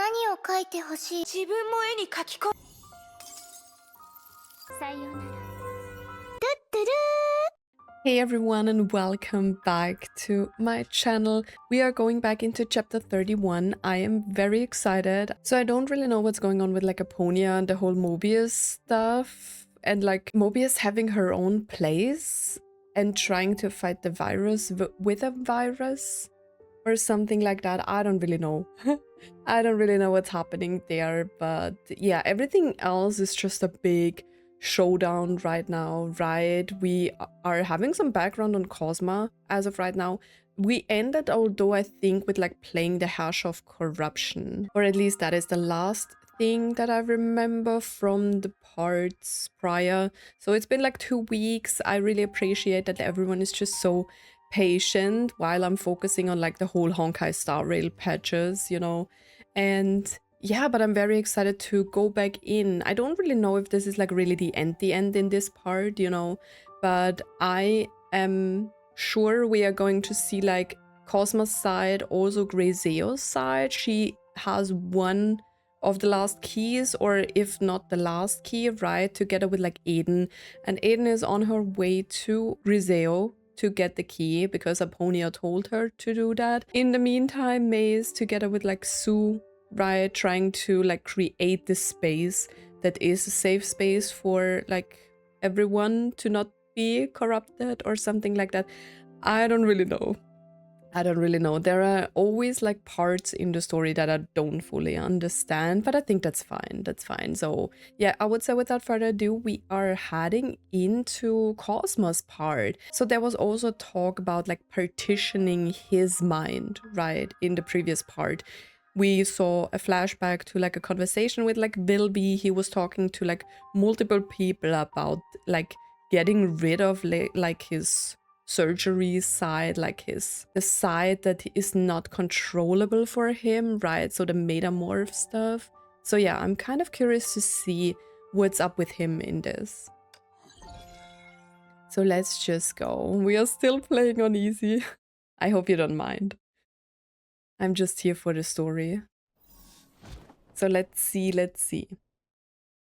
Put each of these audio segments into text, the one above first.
何を描いてほしい。自分も絵に描き込む。さよなら。トゥットゥルー。Hey everyone and welcome back to my channel. We are going back into chapter 31. I am very excited. So I don't really know what's going on with like Aponia and the whole Mobius stuff. And like Mobius having her own place and trying to fight the virus with a virus or something like that. I don't really know. I don't really know what's happening there. But yeah, everything else is just a big showdown right now, right? We are having some background on Kosma as of right now. We ended, although I think, with like playing the hash of corruption, or at least that is the last thing that I remember from the parts prior. So it's been like 2 weeks. I really appreciate that everyone is just so patient while I'm focusing on like the whole Honkai Star Rail patches, you know. And yeah, but I'm very excited to go back in. I don't really know if this is like really the end in this part, you know, but I am sure we are going to see like Kosma's side, also Griseo's side. She has one of the last keys, or if not the last key, right, together with like Aiden. And Aiden is on her way to Griseo to get the key because Aponia told her to do that. In the meantime, May is together with like Sue, right, trying to like create this space that is a safe space for like everyone to not be corrupted or something like that. I don't really know. There are always like parts in the story that I don't fully understand, but I think that's fine. So yeah, I would say without further ado, we are heading into Kosma's part. So there was also talk about like partitioning his mind, right, in the previous part. We saw a flashback to like a conversation with like Vill-V. He was talking to like multiple people about like getting rid of like his surgery side, like the side that is not controllable for him, right? So the metamorph stuff. So yeah, I'm kind of curious to see what's up with him in this. So let's just go. We are still playing on easy. I hope you don't mind. I'm just here for the story. So let's see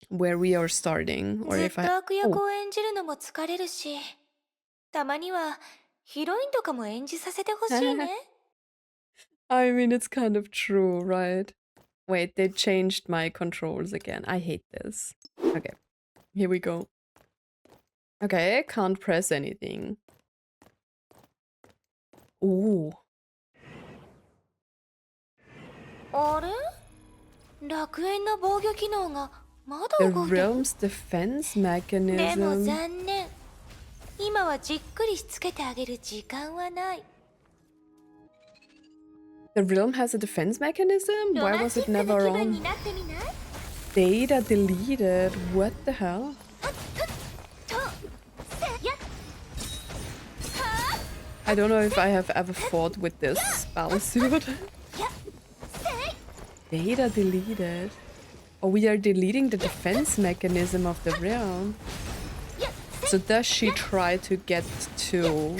where we are starting, or if I... Oh. I mean, it's kind of true, right? Wait, they changed my controls again. I hate this. Okay, here we go. Okay, I can't press anything. Ooh. The realm's defense mechanism. The realm has a defense mechanism? Why was it never on? Data deleted. What the hell? I don't know if I have ever fought with this spell suit. Data deleted. Oh, we are deleting the defense mechanism of the realm. So does she try to get to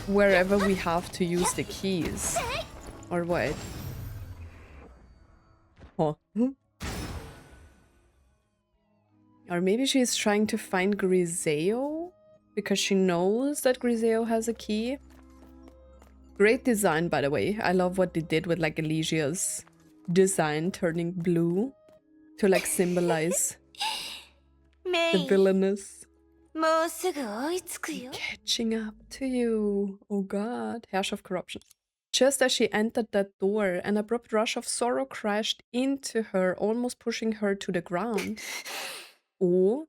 wherever we have to use the keys? Or what? Oh. Or maybe she's trying to find Griseo? Because she knows that Griseo has a key? Great design, by the way. I love what they did with like Alicia's design turning blue to like symbolize the villainous. Catching up to you. Oh god. Hash of corruption. Just as she entered that door, an abrupt rush of sorrow crashed into her, almost pushing her to the ground. Oh.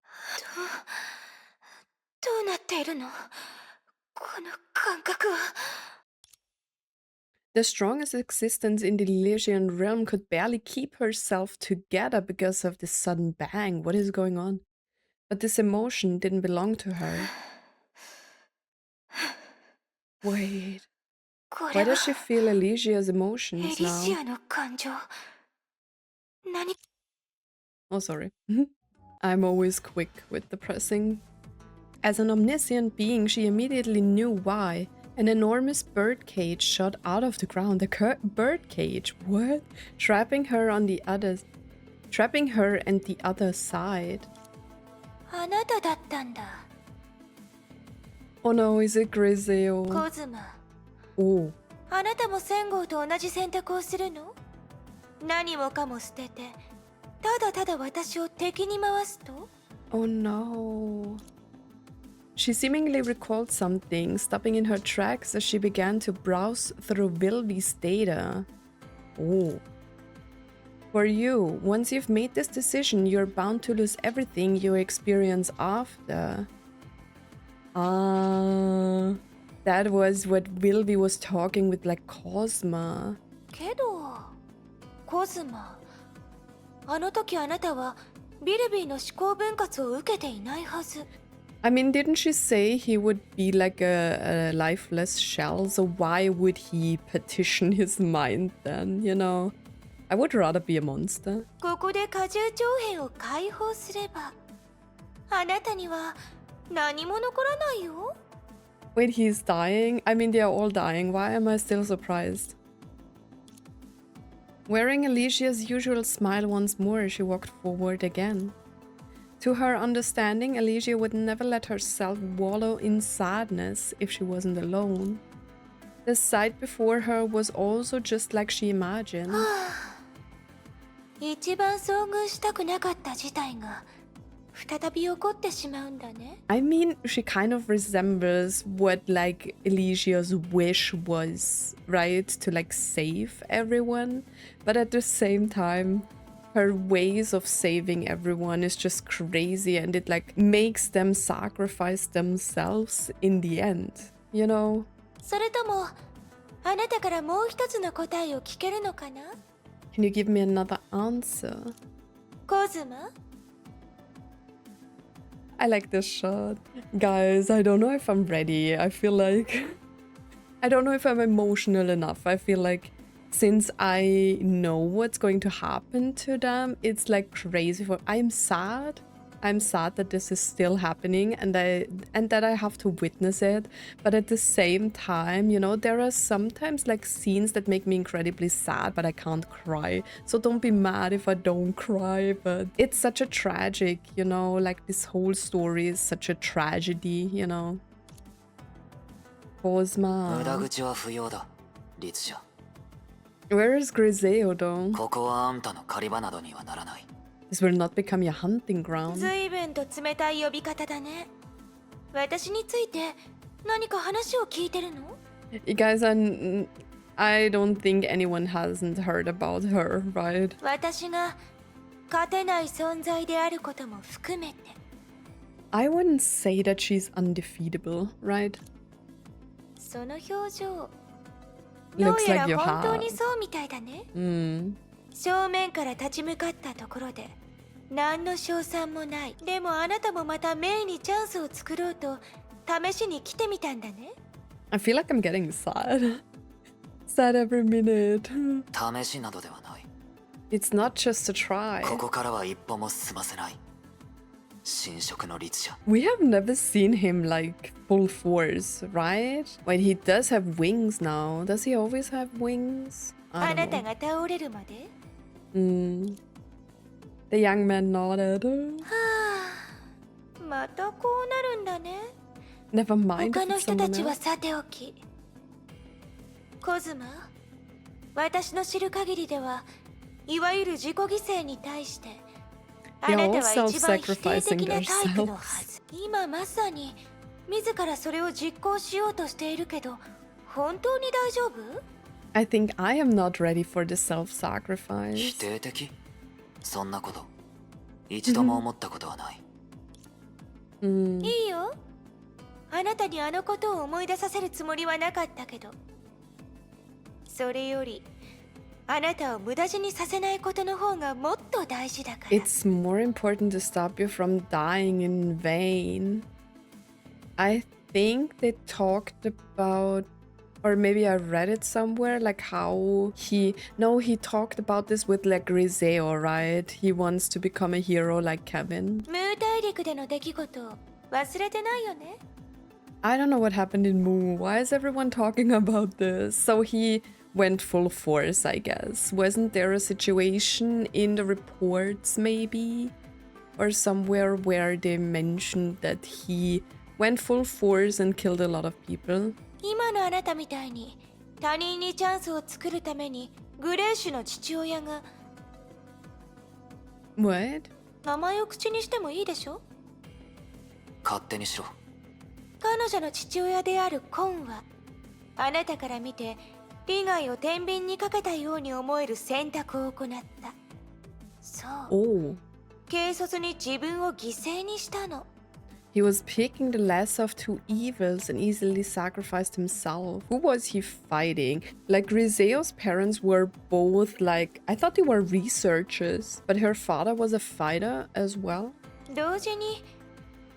The strongest existence in the Elysian realm could barely keep herself together because of this sudden bang. What is going on? But this emotion didn't belong to her. Wait. Why does she feel Alicia's emotions now? Oh, sorry. I'm always quick with the pressing. As an omniscient being, she immediately knew why. An enormous bird cage shot out of the ground. The bird cage? What? Trapping her and the other side. あなただったんだ。 Oh no, is it Griseo? コズマ。 Oh. あなたも仙号と同じ選択をするの？何もかも捨てて、ただただ私を敵に回すと？ Oh no. She seemingly recalled something, stopping in her tracks as she began to browse through Vill-V's data. Oh. For you, once you've made this decision, you're bound to lose everything you experience after. Ah, that was what Vill-V was talking with like Kosma. けど、コズマ、あの時あなたはビルビーの思考分割を受けていないはず。 I mean, didn't she say he would be like a lifeless shell? So why would he petition his mind then, you know? I would rather be a monster. ここで荷重長兵を解放すれば、あなたには何も残らないよ。 Wait, he's dying? I mean, they are all dying. Why am I still surprised? Wearing Alicia's usual smile once more, she walked forward again. To her understanding, Alicia would never let herself wallow in sadness if she wasn't alone. The sight before her was also just like she imagined. 一番遭遇したくなかった事態が再び起こってしまうんだね。 I mean, she kind of resembles what like Alicia's wish was, right? To like save everyone. But at the same time, her ways of saving everyone is just crazy and it like makes them sacrifice themselves in the end, you know? それともあなたからもう一つの答えを聞けるのかな？ Can you give me another answer? コズマ？ I like this shot. Guys, I don't know if I'm ready. I feel like... I don't know if I'm emotional enough. I feel like since I know what's going to happen to them, it's like crazy for... I'm sad. I'm sad that this is still happening and that I have to witness it. But at the same time, you know, there are sometimes like scenes that make me incredibly sad, but I can't cry. So don't be mad if I don't cry, but it's such a tragic, you know, like this whole story is such a tragedy, you know. Kosma. Where is Griseo though? This will not become your hunting ground. 随分と冷たい呼び方だね。私について何か話を聞いてるの？ You guys, I don't think anyone hasn't heard about her, right? 私が勝てない存在であることも含めて。 I wouldn't say that she's undefeatable, right? その表情、どう Looks や like you ら本当 have. にそうみたいだね。 正面から立ち向かったところで何の勝算もない。でもあなたもまたメイにチャンスを作ろうと試しに来てみたんだね。 I feel like I'm getting sad. Sad every minute. 試しなどではない。 It's not just a try. ここからは一歩も進ませない。新色の律者。 We have never seen him like full force, right? Wait, he does have wings now. Does he always have wings? あ I な don't た know. が倒れるまで。 The young man nodded. またこうなるんだね。 Never mind 他 if の it's 人た someone ちは else. さておき。コズマ、私の知る限りでは、いわゆる自己犠牲に対して、あ They're な all たは一番否定 self-sacrificing 的なタイプのは themselves. ず。今まさに、自らそれを実行しようとしているけど、本当に大丈夫？ I think I am not ready for the 否 self-sacrifice. 定的？そんなこと一度も思ったことはない。いいよ。あなたにあのことを思い出させるつもりはなかったけど。それより、あなたを無駄死にさせないことの方がもっと大事だから。 It's more important to stop you from dying in vain. I think they talked about, or maybe I read it somewhere, like how he talked about this with like Griseo, right? He wants to become a hero like Kevin. ムー大陸での出来事を忘れてないよね。I don't know what happened in Mu. Why is everyone talking about this? So he went full force, I guess. Wasn't there a situation in the reports, maybe? Or somewhere where they mentioned that he went full force and killed a lot of people? 今のあなたみたいに他人にチャンスを作るためにグレーシュの父親が What? 名前を口にしてもいいでしょ。勝手にしろ。彼女の父親であるコンはあなたから見て利害を天秤にかけたように思える選択を行った。そう。 Oh. 軽率に自分を犠牲にしたの。 He was picking the lesser of two evils and easily sacrificed himself. Who was he fighting? Like, Griseo's parents were both like, I thought they were researchers, but her father was a fighter as well. 同時に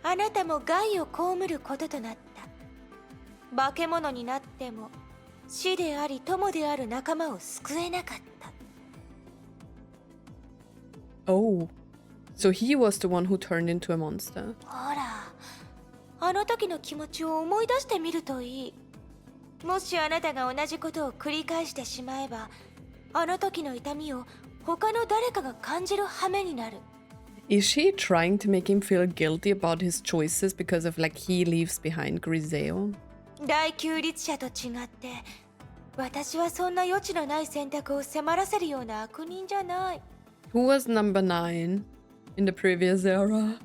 あなたも害を被ることとなった。化け物になっても死であり友である仲間を救えなかった。 Oh, so he was the one who turned into a monster. ほら、あの時の気持ちを思い出してみるといい。もしあなたが同じことを繰り返してしまえば、あの時の痛みを他の誰かが感じる羽目になる。 Is she trying to make him feel guilty about his choices because of like he leaves behind Griseo? 第九律者と違って、私はそんな余地のない選択を迫らせるような悪人じゃない。 Who was number 9 in the previous era?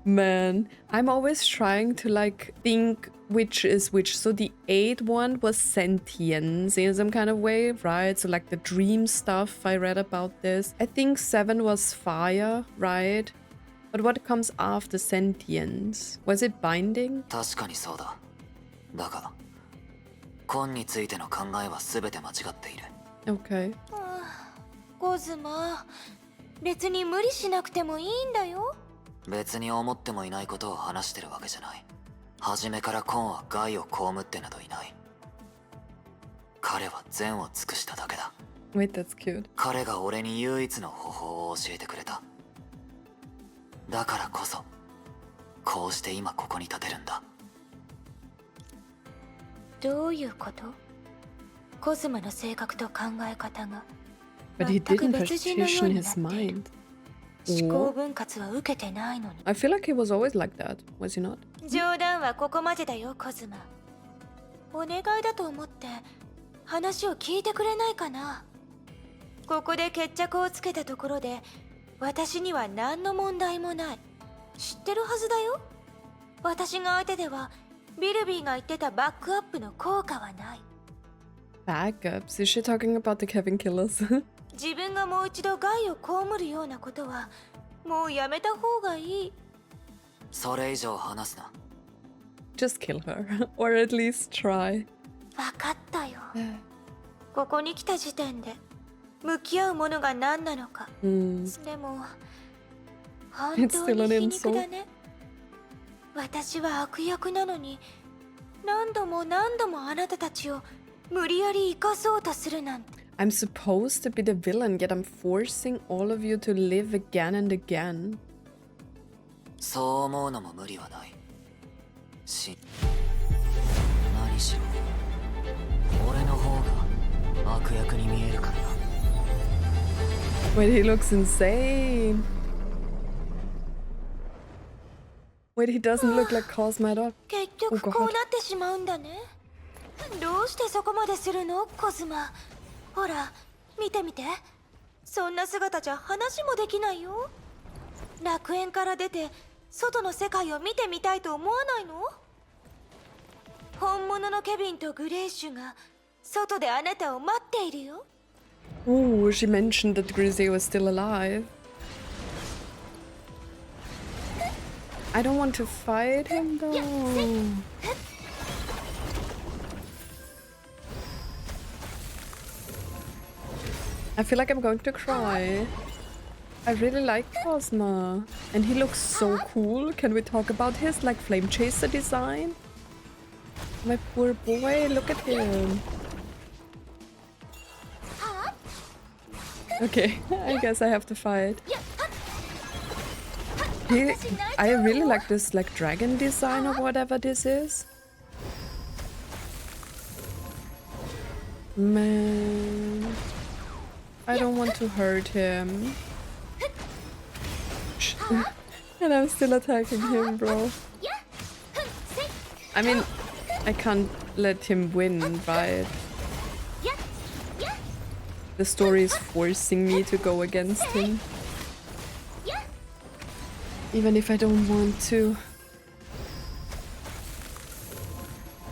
Man, I'm always trying to like think which is which. So the 8th one was sentience in some kind of way, right? So like the dream stuff, I read about this. I think 7 was fire, right? But what comes after sentience? Was it binding? 確かにそうだ。だが、コンについての考えは全て間違っている。Okay. コズマ、別に無理しなくてもいいんだよ。別に思ってもいないことを話してるわけじゃない。初めからコンは害を被ってなどいない。彼は善を尽くしただけだ。Wait, that's cute. 彼が俺に唯一の方法を教えてくれた。だからこそ、こうして今ここに立てるんだ。どういうこと？コズマの性格と考え方が But he 全く didn't 別人のよう partition にな his っている。 mind. 思考分割は受けてないのに。 I feel like he was always like that, was he not? 冗談はここまでだよ、コズマ。お願いだと思って話を聞いてくれないかな。ここで決着をつけたところで私には何の問題もない。知ってるはずだよ。私が相手ではビルビーが言ってたバックアップの効果はない。 Backups? Is she talking about the Kevin killers? 自分がもう一度害を被るようなことはもうやめた方がいい。それ以上話すな。Just kill her. Or at least try. わかったよ。ここに来た時点で向き合うものが何なのか。でも本当に皮肉だね。私は悪役なのに何度も何度もあなたたちを無理やり生かそうとするなんて。 I'm supposed to be the villain, yet I'm forcing all of you to live again and again. そう思うのも無理はない。何しろ、俺の方が悪役に見えるからな。Wait, he looks insane. Wait, he doesn't look like Kosma at all. 結局こうなってしまうんだね。どうしてそこまでするの、コズマ。ほら、見てみて。そんな姿じゃ話もできないよ。楽園から出て外の世界を見てみたいと思わないの？本物のケビンとグレイシュが外であなたを待っているよ。 Oh, she mentioned that Griseo is still alive. I don't want to fight him though. I feel like I'm going to cry. I really like Kosma. And he looks so cool. Can we talk about his like flame chaser design? My poor boy, look at him. Okay, I guess I have to fight. I really like this like dragon design or whatever this is. Man. I don't want to hurt him. And I'm still attacking him, bro. I mean, I can't let him win, right? The story is forcing me to go against him. Even if I don't want to.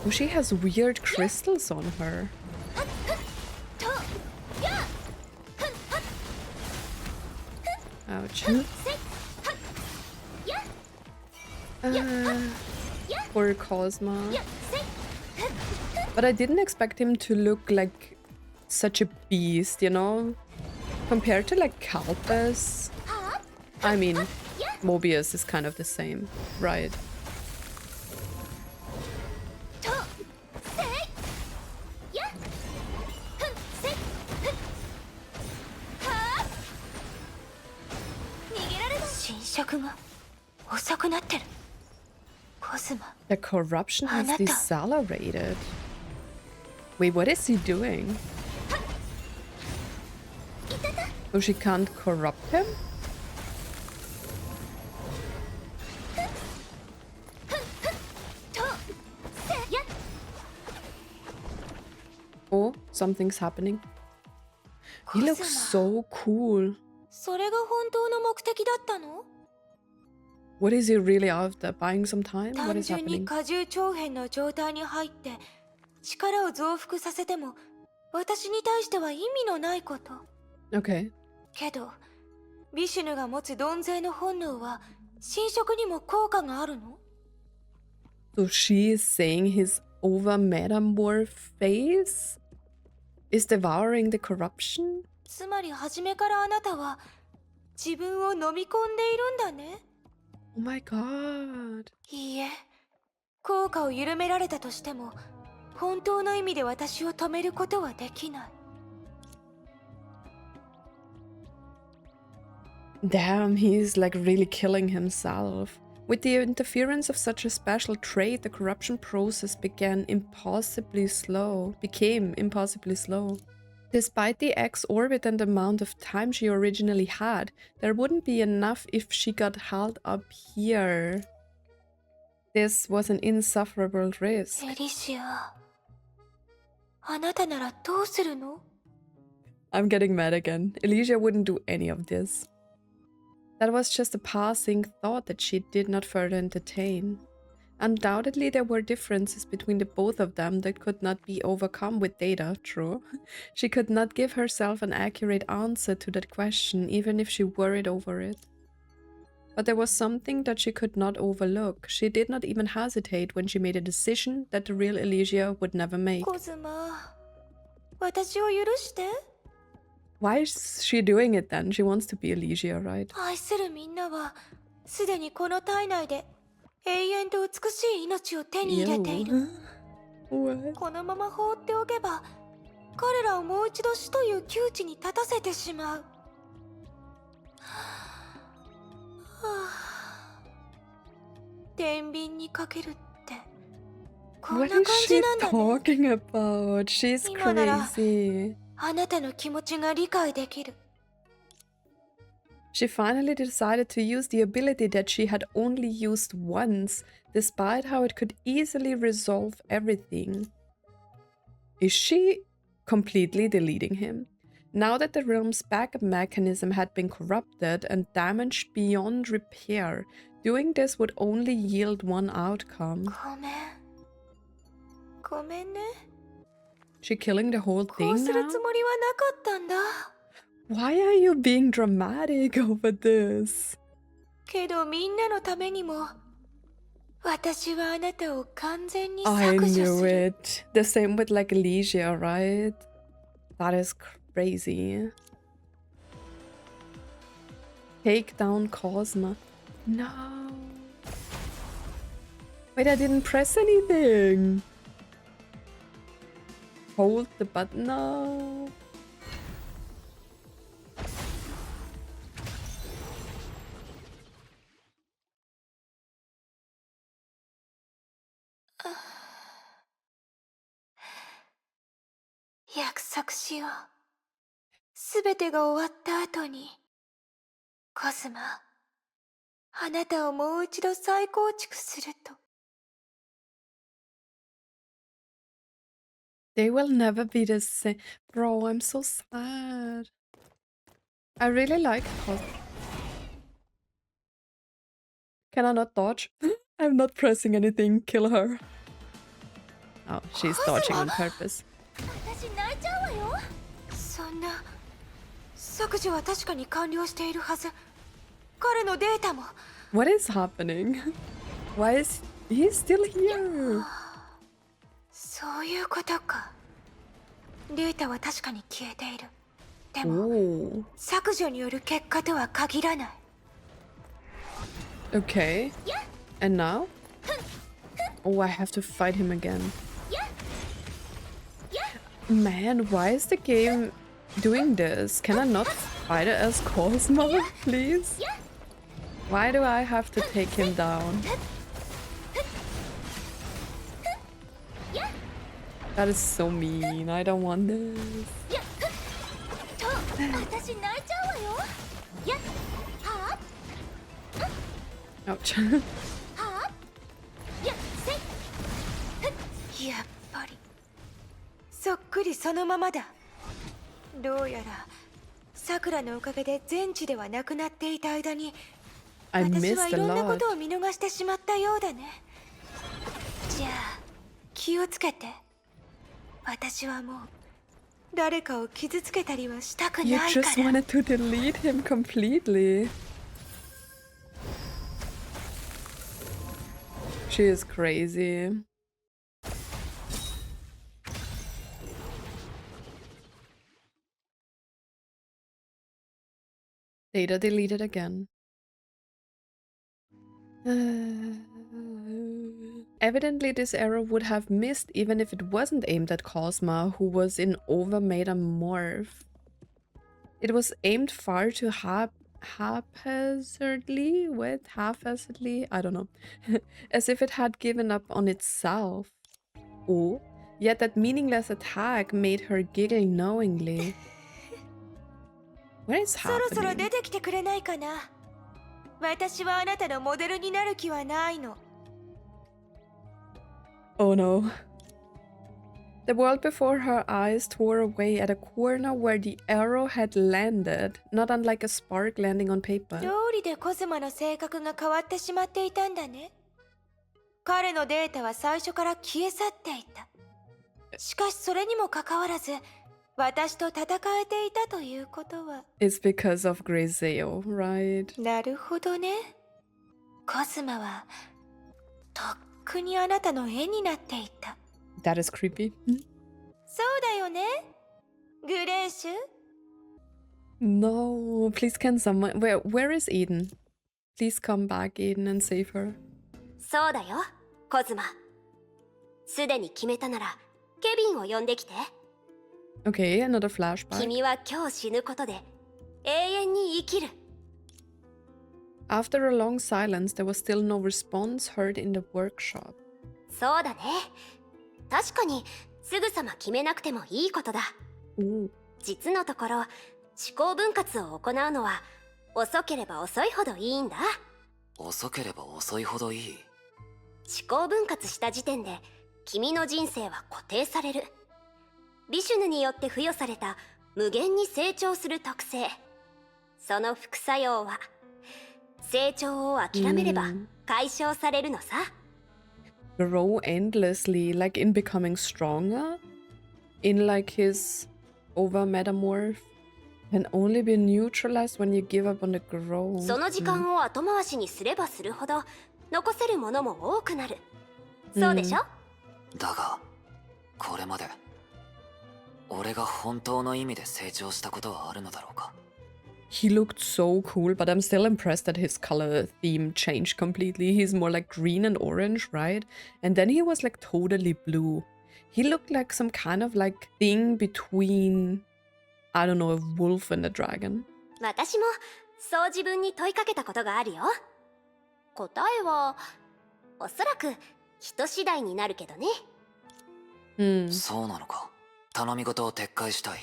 Oh, she has weird crystals on her. Ouch. Poor Kosma. But I didn't expect him to look like such a beast, you know? Compared to like Kalpus. I mean, Mobius is kind of the same, right? The corruption has decelerated. Wait, what is he doing? So she can't corrupt him? Oh, something's happening. He looks so cool. What is he really after? Buying some time? What is happening? Okay. So she is saying his over metamorph phase is devouring the corruption? Oh my god. Damn, he's like really killing himself. With the interference of such a special trait, the corruption process became impossibly slow. Despite the exorbitant amount of time she originally had, there wouldn't be enough if she got held up here. This was an insufferable risk. I'm getting mad again. Elysia wouldn't do any of this. That was just a passing thought that she did not further entertain. Undoubtedly, there were differences between the both of them that could not be overcome with data, true. She could not give herself an accurate answer to that question, even if she worried over it. But there was something that she could not overlook. She did not even hesitate when she made a decision that the real Elysia would never make. Why is she doing it then? She wants to be Elysia, right? Ew. What? What is she talking about? She's crazy. She finally decided to use the ability that she had only used once, despite how it could easily resolve everything. Is she completely deleting him? Now that the realm's backup mechanism had been corrupted and damaged beyond repair, doing this would only yield one outcome. She killing the whole thing now? Why are you being dramatic over this? I knew it. The same with like Elysia, right? That is crazy. Take down Kosma. No. Wait, I didn't press anything. Hold the button now. 約束しよう。すべてが終わった後に、コスマ、あなたをもう一度再構築すると。They will never be the same. Bro, I'm so sad. I really like Cosmo. Can I not dodge? I'm not pressing anything. Kill her. Oh, she's dodging on purpose. 私泣いちゃうわよ。そんな、削除は確かに完了しているはず。彼のデータも。What is happening? Why is he still here? そういうことか。データは確かに消えている。でも、Oh, 削除による結果とは限らない。okay. And now? Oh, I have to fight him again. Man, why is the game doing this? Can I not fight it as Kosma, please? Why do I have to take him down? That is so mean. I don't want this. と、私泣いちゃうわよ。やっ、はあ、 Ouch. はあ、やっ、せい。やっぱり。そっくりそのままだ。どうやら、さくらのおかげで全地ではなくなっていた間に、I 私は missed い a ろんなこ lot. とを見逃してしまったようだね。じゃあ、気をつけて。私はもう、誰かを傷つけたりはしたく You ないか just ら。 wanted to delete him completely. She is crazy. Data deleted again. Evidently, this arrow would have missed even if it wasn't aimed at Kosma, who was in over metamorph. It was aimed far too haphazardly, I don't know, as if it had given up on itself. Oh, yet that meaningless attack made her giggle knowingly. What is そろそろ happening? 出てきてくれないかな。私はあなたのモデルになる気はないの。Oh no. The world before her eyes tore away at a corner where the arrow had landed, not unlike a spark landing on paper. どうりでコズマの性格が変わってしまっていたんだね。彼のデータは最初から消え去っていた。しかしそれにもかかわらず、私と戦えていたということは。It's because of Griseo, right? なるほどね。コズマは、とっくにあなたの絵になっていた。That is creepy. そうだよね、グレーシュ。 No, please can someone... Where is Eden? Please come back, Eden, and save her. そうだよ、コズマ。すでに決めたなら、ケビンを呼んできて。Okay, another flashback. 君は今日死ぬことで、永遠に生きる。After a long silence, there was still no response heard in the workshop. そうだね。確かに、すぐさま決めなくてもいいことだ。Ooh. 実のところ、思考分割を行うのは、遅ければ遅いほどいいんだ。遅ければ遅いほどいい。思考分割した時点で、君の人生は固定される。ビシュヌによって付与された無限に成長する特性。その副作用は、成長を諦めれば解消されるのさ。Grow endlessly, like in becoming stronger? In like his over metamorph? Can only be neutralized when you give up on the growth. その時間を後回しにすればするほど、残せるものも多くなる。そうでしょ？だが、これまで俺が本当の意味で成長したことはあるのだろうか。 He looked so cool, but I'm still impressed that his color theme changed completely. He's more like green and orange, right? And then he was like totally blue. He looked like some kind of like thing between, I don't know, a wolf and a dragon. 私もそう自分に問いかけたことがあるよ。答えはおそらく人次第になるけどね。そうなのか。頼み事を撤回したい。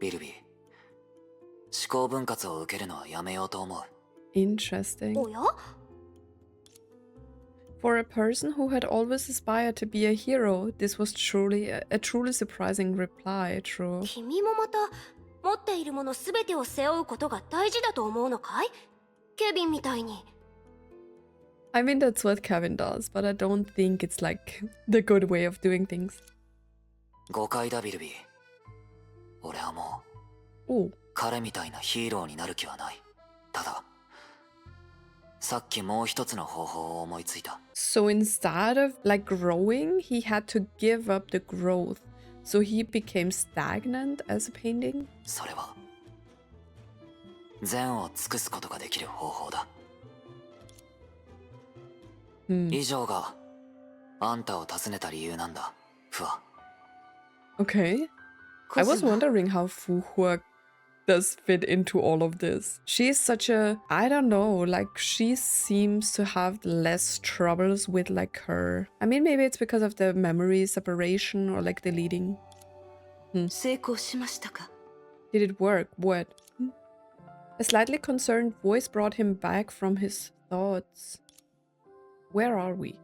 ビルビー、思考分割を受けるのはやめようと思う。 Interesting. おや For a person who had always aspired to be a hero, this was truly a truly surprising reply, true. 君もまた持っているものすべてを背負うことが大事だと思うのかい？ケビンみたいに。 I mean, that's what Kevin does, but I don't think it's like the good way of doing things. 誤解だビルビー。俺はもう Oh, 彼みたいなヒーローになる気はない。たださっきもう一つの方法を思いついた。 so instead of like growing, he had to give up the growth. So he became stagnant as a painting? それは善を尽くすことができる方法だ。 以上があんたを訪ねた理由なんだ、フワ。 Okay. I was wondering how Fuhua does fit into all of this. She's such a, I don't know, like she seems to have less troubles with like her. I mean, maybe it's because of the memory separation or like deleting. 成功しましたか？ Did it work? What? A slightly concerned voice brought him back from his thoughts. Where are we?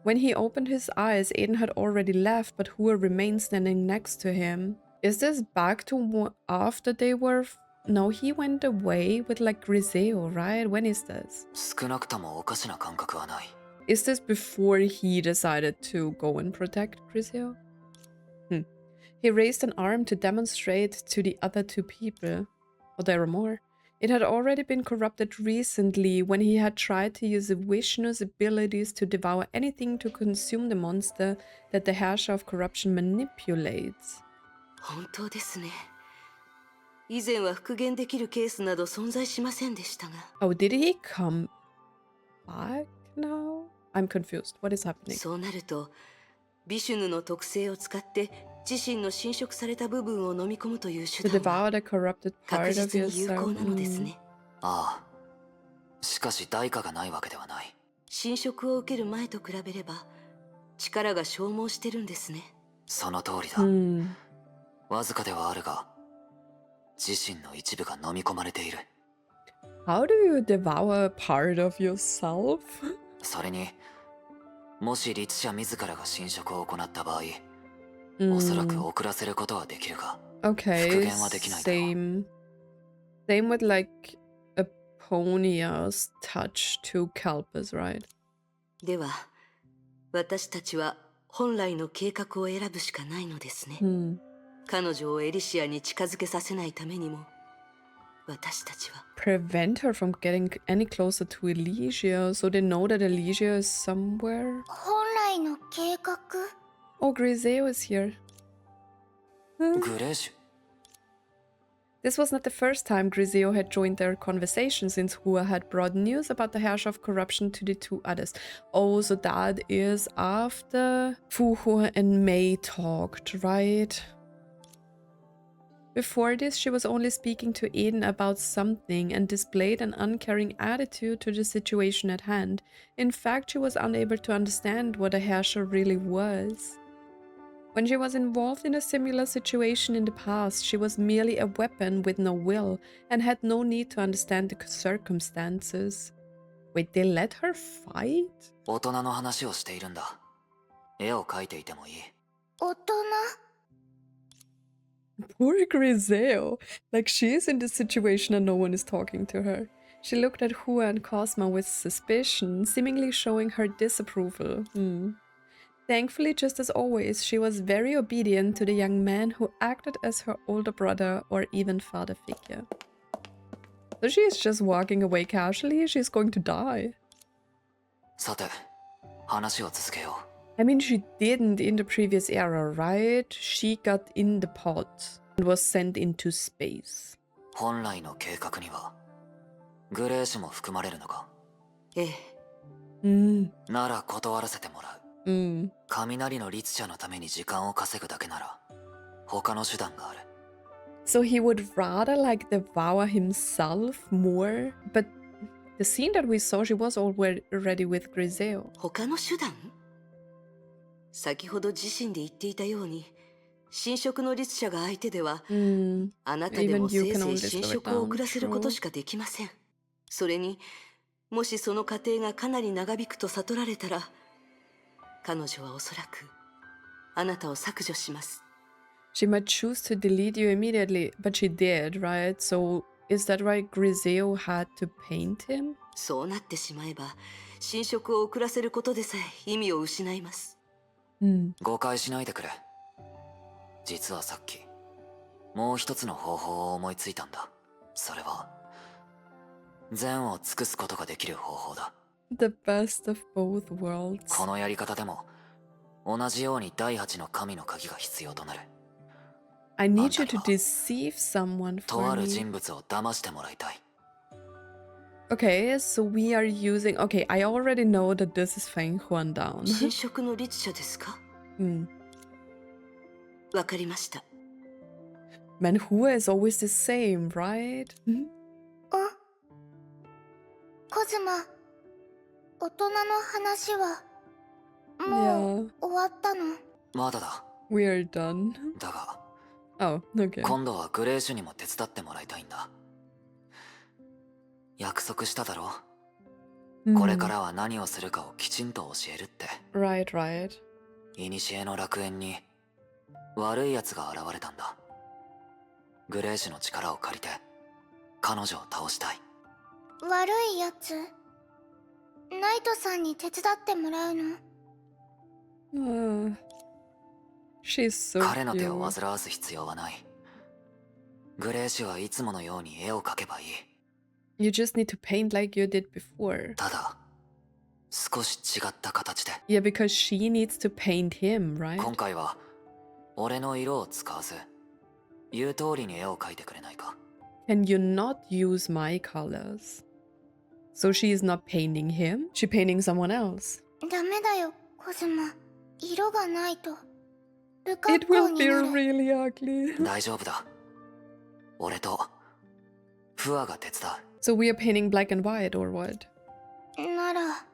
When he opened his eyes, Aiden had already left, but Hua remained standing next to him. Is this back to after they were... No, he went away with like Griseo, right? When is this? 少なくともおかしな感覚はない。 Is this before he decided to go and protect Griseo? He raised an arm to demonstrate to the other two people. Oh, there are more. It had already been corrupted recently when he had tried to use Vishnu's abilities to devour anything to consume the monster that the Herrscher of Corruption manipulates. 本当ですね。以前は復元できるケースなど存在しませんでしたが。 Oh, did he come back now? I'm confused. What is happening? そうなると、ビシュヌの特性を使って自身の侵食された部分を飲み込むという To 手段 devour は the corrupted 確 part of 実に有効 yourself. なのですね。ああ、しかし代価がないわけではない。侵食を受ける前と比べれば力が消耗してるんですね。その通りだ。 わずかではあるが、自身の一部が飲み込まれている。 How do you devour a part of yourself? それに、もし律者自らが侵食を行った場合、おそらく遅らせることはできるが、 Okay, 復元はできないだろう。 same with like Aponia's touch to Kalpus, right? では私たちは本来の計画を選ぶしかないのですね。彼女をエリシアに近づけさせないためにも私たちは Prevent her from getting any closer to Elysia, so they know that Elysia is somewhere. 本来の計画 Oh, Griseo is here. グレージュ。 This was not the first time Griseo had joined their conversation since Hua had brought news about the Herrscher of Corruption to the two others. Oh, so that is after Fuhua and Mei talked, right? Before this, she was only speaking to Eden about something and displayed an uncaring attitude to the situation at hand. In fact, she was unable to understand what a Herrscher really was. When she was involved in a similar situation in the past, she was merely a weapon with no will and had no need to understand the circumstances. Wait, they let her fight? 大人の話をしているんだ。絵を描いていてもいい。大人 Poor Griseo. Like, she is in this situation and no one is talking to her. She looked at Hua and Kosma with suspicion, seemingly showing her disapproval. Thankfully, just as always, she was very obedient to the young man who acted as her older brother or even father figure. So she is just walking away casually. She's going to die. さて、話を続けよう。 I mean, she didn't in the previous era, right? She got in the pod and was sent into space. 本来の計画にはグレーシュも含まれるのか。ええ、なら断らせてもらう。雷の律者のために時間を稼ぐだけなら他の手段がある。 So he would rather like devour himself more? But the scene that we saw, she was already with Griseo. 他の手段？先ほど自身で言っていたように神職の律者が相手では、あなたで Even も you せい can ぜい only 神 slow it 職を down. 遅らせることし True. かできません。それに、もしその過程がかなり長引くと悟られたら、彼女はおそらくあなたを削除します。She might choose to delete you immediately, but she did, right? So is that why Griseo had to paint him? そうなってしまえば、神職を遅らせることでさえ意味を失います。誤解しないでくれ。実はさっきもう一つの方法を思いついたんだ。それは善を尽くすことができる方法だ。 The best of both worlds. このやり方でも同じように第8の神の鍵が必要となる。 I need you to deceive someone と for ある me. 人物を騙してもらいたい。 Okay, so we are using... Okay, I already know that this is Feng Huan down. 神職の律者ですか？わかりました。Man, Hua is always the same, right? コズマ、大人の話はも Yeah, う終わったの？まだだ。 we are done. だが Oh, okay. 今度はグレーシュにも手伝ってもらいたいんだ。約束しただろ。これからは何をするかをきちんと教えるって。 Right, right. 古の楽園に悪い奴が現れたんだ。グレーシュの力を借りて彼女を倒したい。悪いやつ？ナイトさんに手伝ってもらうの？ She's so 彼の手を cute. 煩わす必要はない。グレーシュはいつものように絵を描けばいい。 You just need to paint like you did before. ただ少し違った形で。 Yeah, because she needs to paint him, right? 今回は俺の色を使わず言う通りに絵を描いてくれないか。 Can you not use my colors? So she is not painting him? She painting someone else. ダメだよ、コズマ。色がないと不 It 格好 will に be なる。 really ugly. 大丈夫だ。俺とフアが手伝う。 So we are painting black and white or what? なら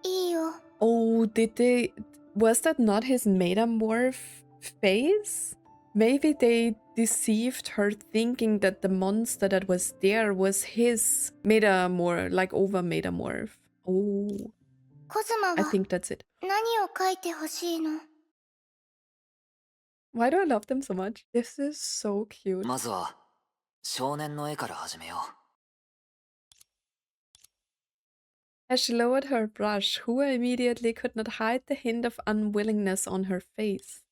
いいよ。 Oh, did they... Was that not his metamorph face? Maybe they deceived her thinking that the monster that was there was his metamorph, like over metamorph. Oh, コズマ I は think that's it. 何を描いてほしいの？ Why do I love them so much? This is so cute. まずは少年の絵から始めよう。 As she lowered her brush, Hua immediately could not hide the hint of unwillingness on her face.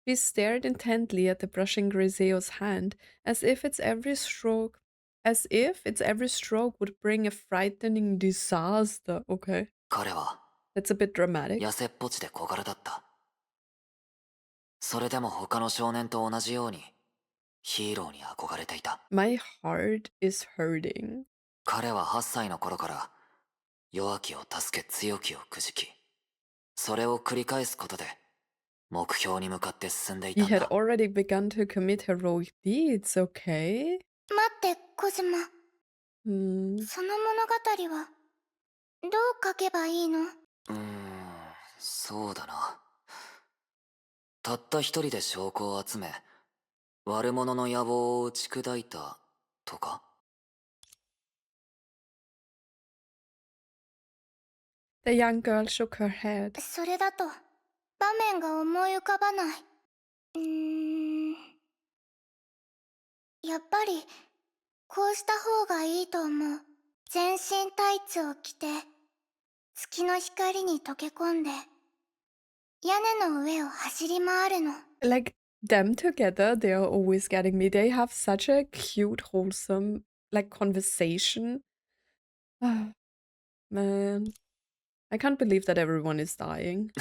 She stared intently at the brushing Griseo's hand, as if its every stroke would bring a frightening disaster. Okay, 彼は that's a bit dramatic. 痩せっぽちで小柄だった。それでも他の少年と同じようにヒーローに憧れていた。 My heart is hurting. 彼は8歳の頃から弱きを助け強きをくじき、それを繰り返すことで目標に向かって進んでい He たん had だ。 already begun to commit heroic deeds, okay? 待って、コズマ。 Hmm. その物語はどう書けばいいの？そうだな。たった一人で証拠を集め、悪者の野望を打ち砕いたとか。 The young girl shook her head. それだと場面が思い浮かばない。やっぱりこうした方がいいと思う。全身タイツを着て月の光に溶け込んで屋根の上を走り回るの。 Like them together, they are always getting me. They have such a cute, wholesome, like conversation. Ah, man, I can't believe that everyone is dying.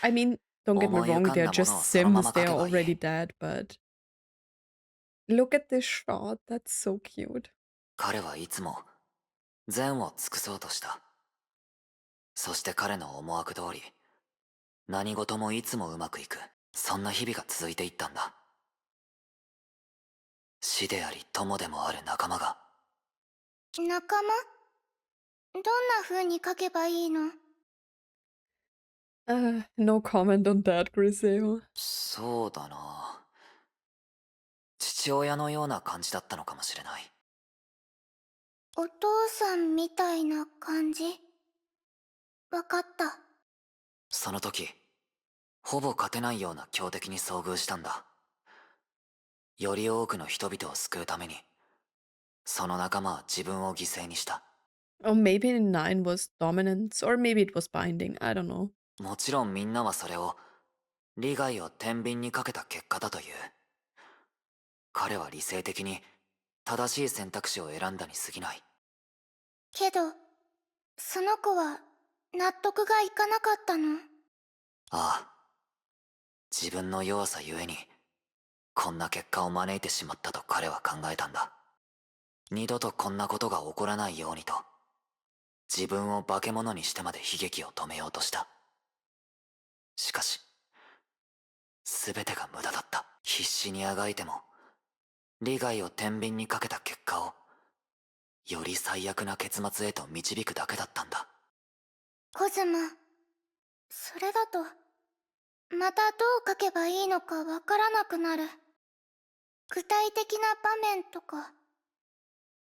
I mean, don't get me wrong, they're just Sims, they are already dead, but look at this shot, that's so cute. 彼はいつも善を尽くそうとした。そして彼の思惑通り、何事もいつもうまくいく。そんな日々が続いていったんだ。死であり友でもある仲間が。仲間？どんな風に書けばいいの？ No comment on that, Griseo. そうだな。父親のような感じだったのかもしれない。お父さんみたいな感じ。わかった。その時、ほぼ勝てないような強敵に遭遇したんだ。より多くの人々を救うために、その仲間は自分を犠牲にした。Or maybe 9 was dominance, or maybe it was binding. I don't know. もちろんみんなはそれを、利害を天秤にかけた結果だという。彼は理性的に正しい選択肢を選んだに過ぎない。けど、その子は納得がいかなかったの。ああ。自分の弱さゆえに、こんな結果を招いてしまったと彼は考えたんだ。二度とこんなことが起こらないようにと、自分を化け物にしてまで悲劇を止めようとした。しかし、全てが無駄だった。必死にあがいても、利害を天秤にかけた結果を、より最悪な結末へと導くだけだったんだ。コズマ、それだと、またどう書けばいいのかわからなくなる。具体的な場面とか、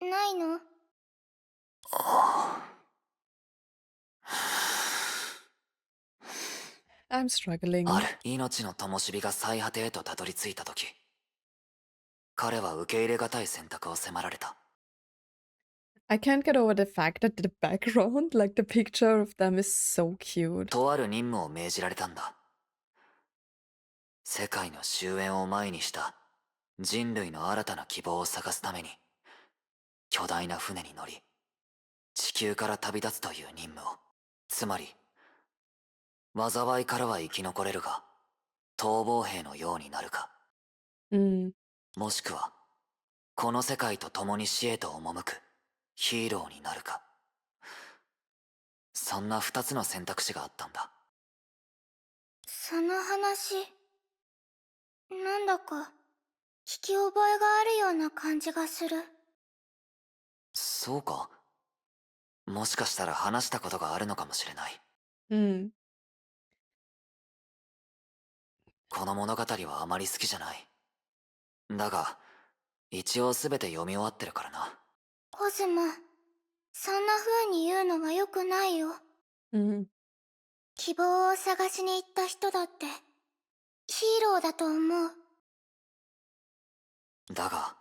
ないの？ I'm struggling. ある。命の灯火が最果てへとたどり着いた時、彼は受け入れがたい選択を迫られた。I can't get over the fact that the background, like the picture of them, is so cute. とある任務を命じられたんだ。世界の終焉を前にした人類の新たな希望を探すために、巨大な船に乗り、地球から旅立つという任務を。つまり、災いからは生き残れるが、逃亡兵のようになるか。もしくは、この世界と共に死へと赴くヒーローになるか。そんな二つの選択肢があったんだ。その話、なんだか、聞き覚えがあるような感じがする。そうか？もしかしたら話したことがあるのかもしれない。この物語はあまり好きじゃない。だが、一応全て読み終わってるからな。コズマ、そんな風に言うのは良くないよ。希望を探しに行った人だって、ヒーローだと思う。だが、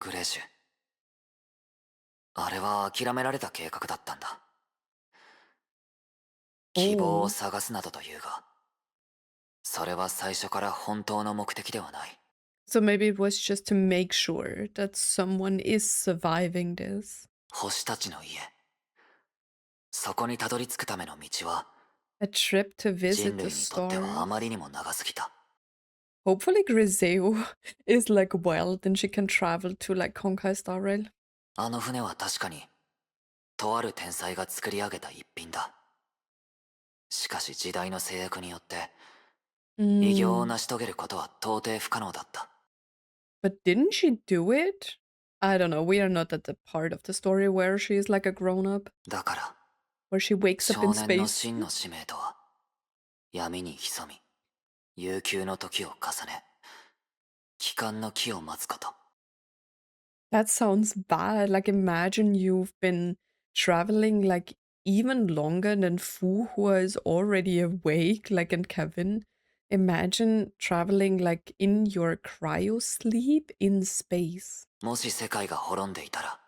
グレーシュ。あれは諦められた計画だったんだ。希望を探すなどと言うが、それは最初から本当の目的ではない。So maybe it was just to make sure that someone is surviving this. 星たちの家。そこにたどり着くための道は、A trip to 人 visit 類 the にとってはあ stars. まりにも長すぎた。Hopefully Griseo is like well, then she can travel to like Honkai Star Rail. あの船は確かに、とある天才が作り上げた一品だ。しかし時代の制約によって、偉業を成し遂げることは到底不可能だった。But didn't she do it? I don't know, we are not at the part of the story where she is like a grown-up. だから、Where she wakes up in 少年の space. 真の使命とは、闇に潜み、悠久の時を重ね、帰還の機を待つこと。That sounds bad. Like imagine you've been traveling like even longer than Fu, who is already awake, like and Kevin. Imagine traveling like in your cryo sleep in space. もし世界が滅んでいたら、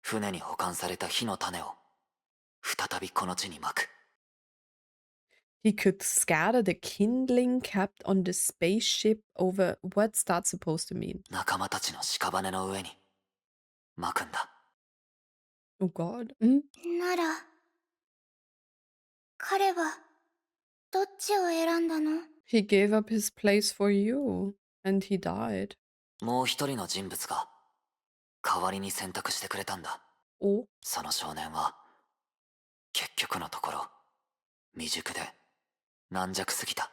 船に保管された火の種を、再びこの地にまく。He could scatter the kindling kept on the spaceship over. What's that supposed to mean? 仲間たちの屍の上に、まくんだ。Oh God. なら、彼は、どっちを選んだの？ He gave up his place for you, and he died. もう一人の人物が、代わりに選択してくれたんだ。Oh. その少年は、結局のところ、未熟で、軟弱すぎた。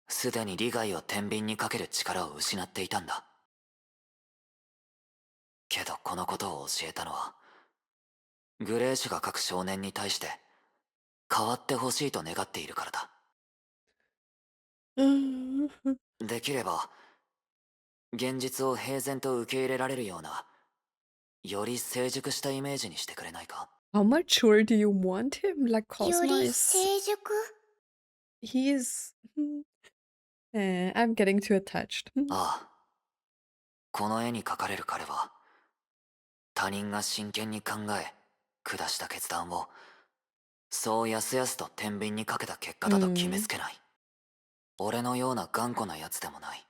すでに利害を天秤にかける力を失っていたんだ。けどこのことを教えたのは、グレーシュが各少年に対して、変わってほしいと願っているからだ。できれば現実を平然と受け入れられるような、より成熟したイメージにしてくれないか？ How mature do you want him? Like よ Kosma り is 成熟 he's I'm getting too attached. ああ、この絵に描かれる彼は、他人が真剣に考え下した決断をそうやすやすと天秤にかけた結果だと決めつけない。俺のような頑固なやつでもない。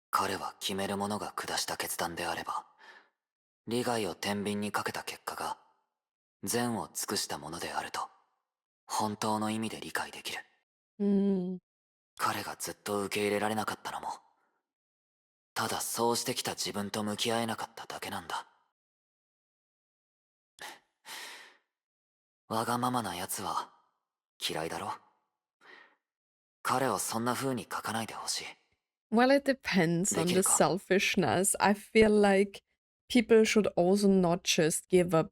彼は決める者が下した決断であれば、利害を天秤にかけた結果が善を尽くしたものであると本当の意味で理解できる。彼がずっと受け入れられなかったのも、ただそうしてきた自分と向き合えなかっただけなんだ。わがままなやつは嫌いだろ。彼をそんな風に描かないでほしい。Well, it depends on the selfishness. I feel like people should also not just give up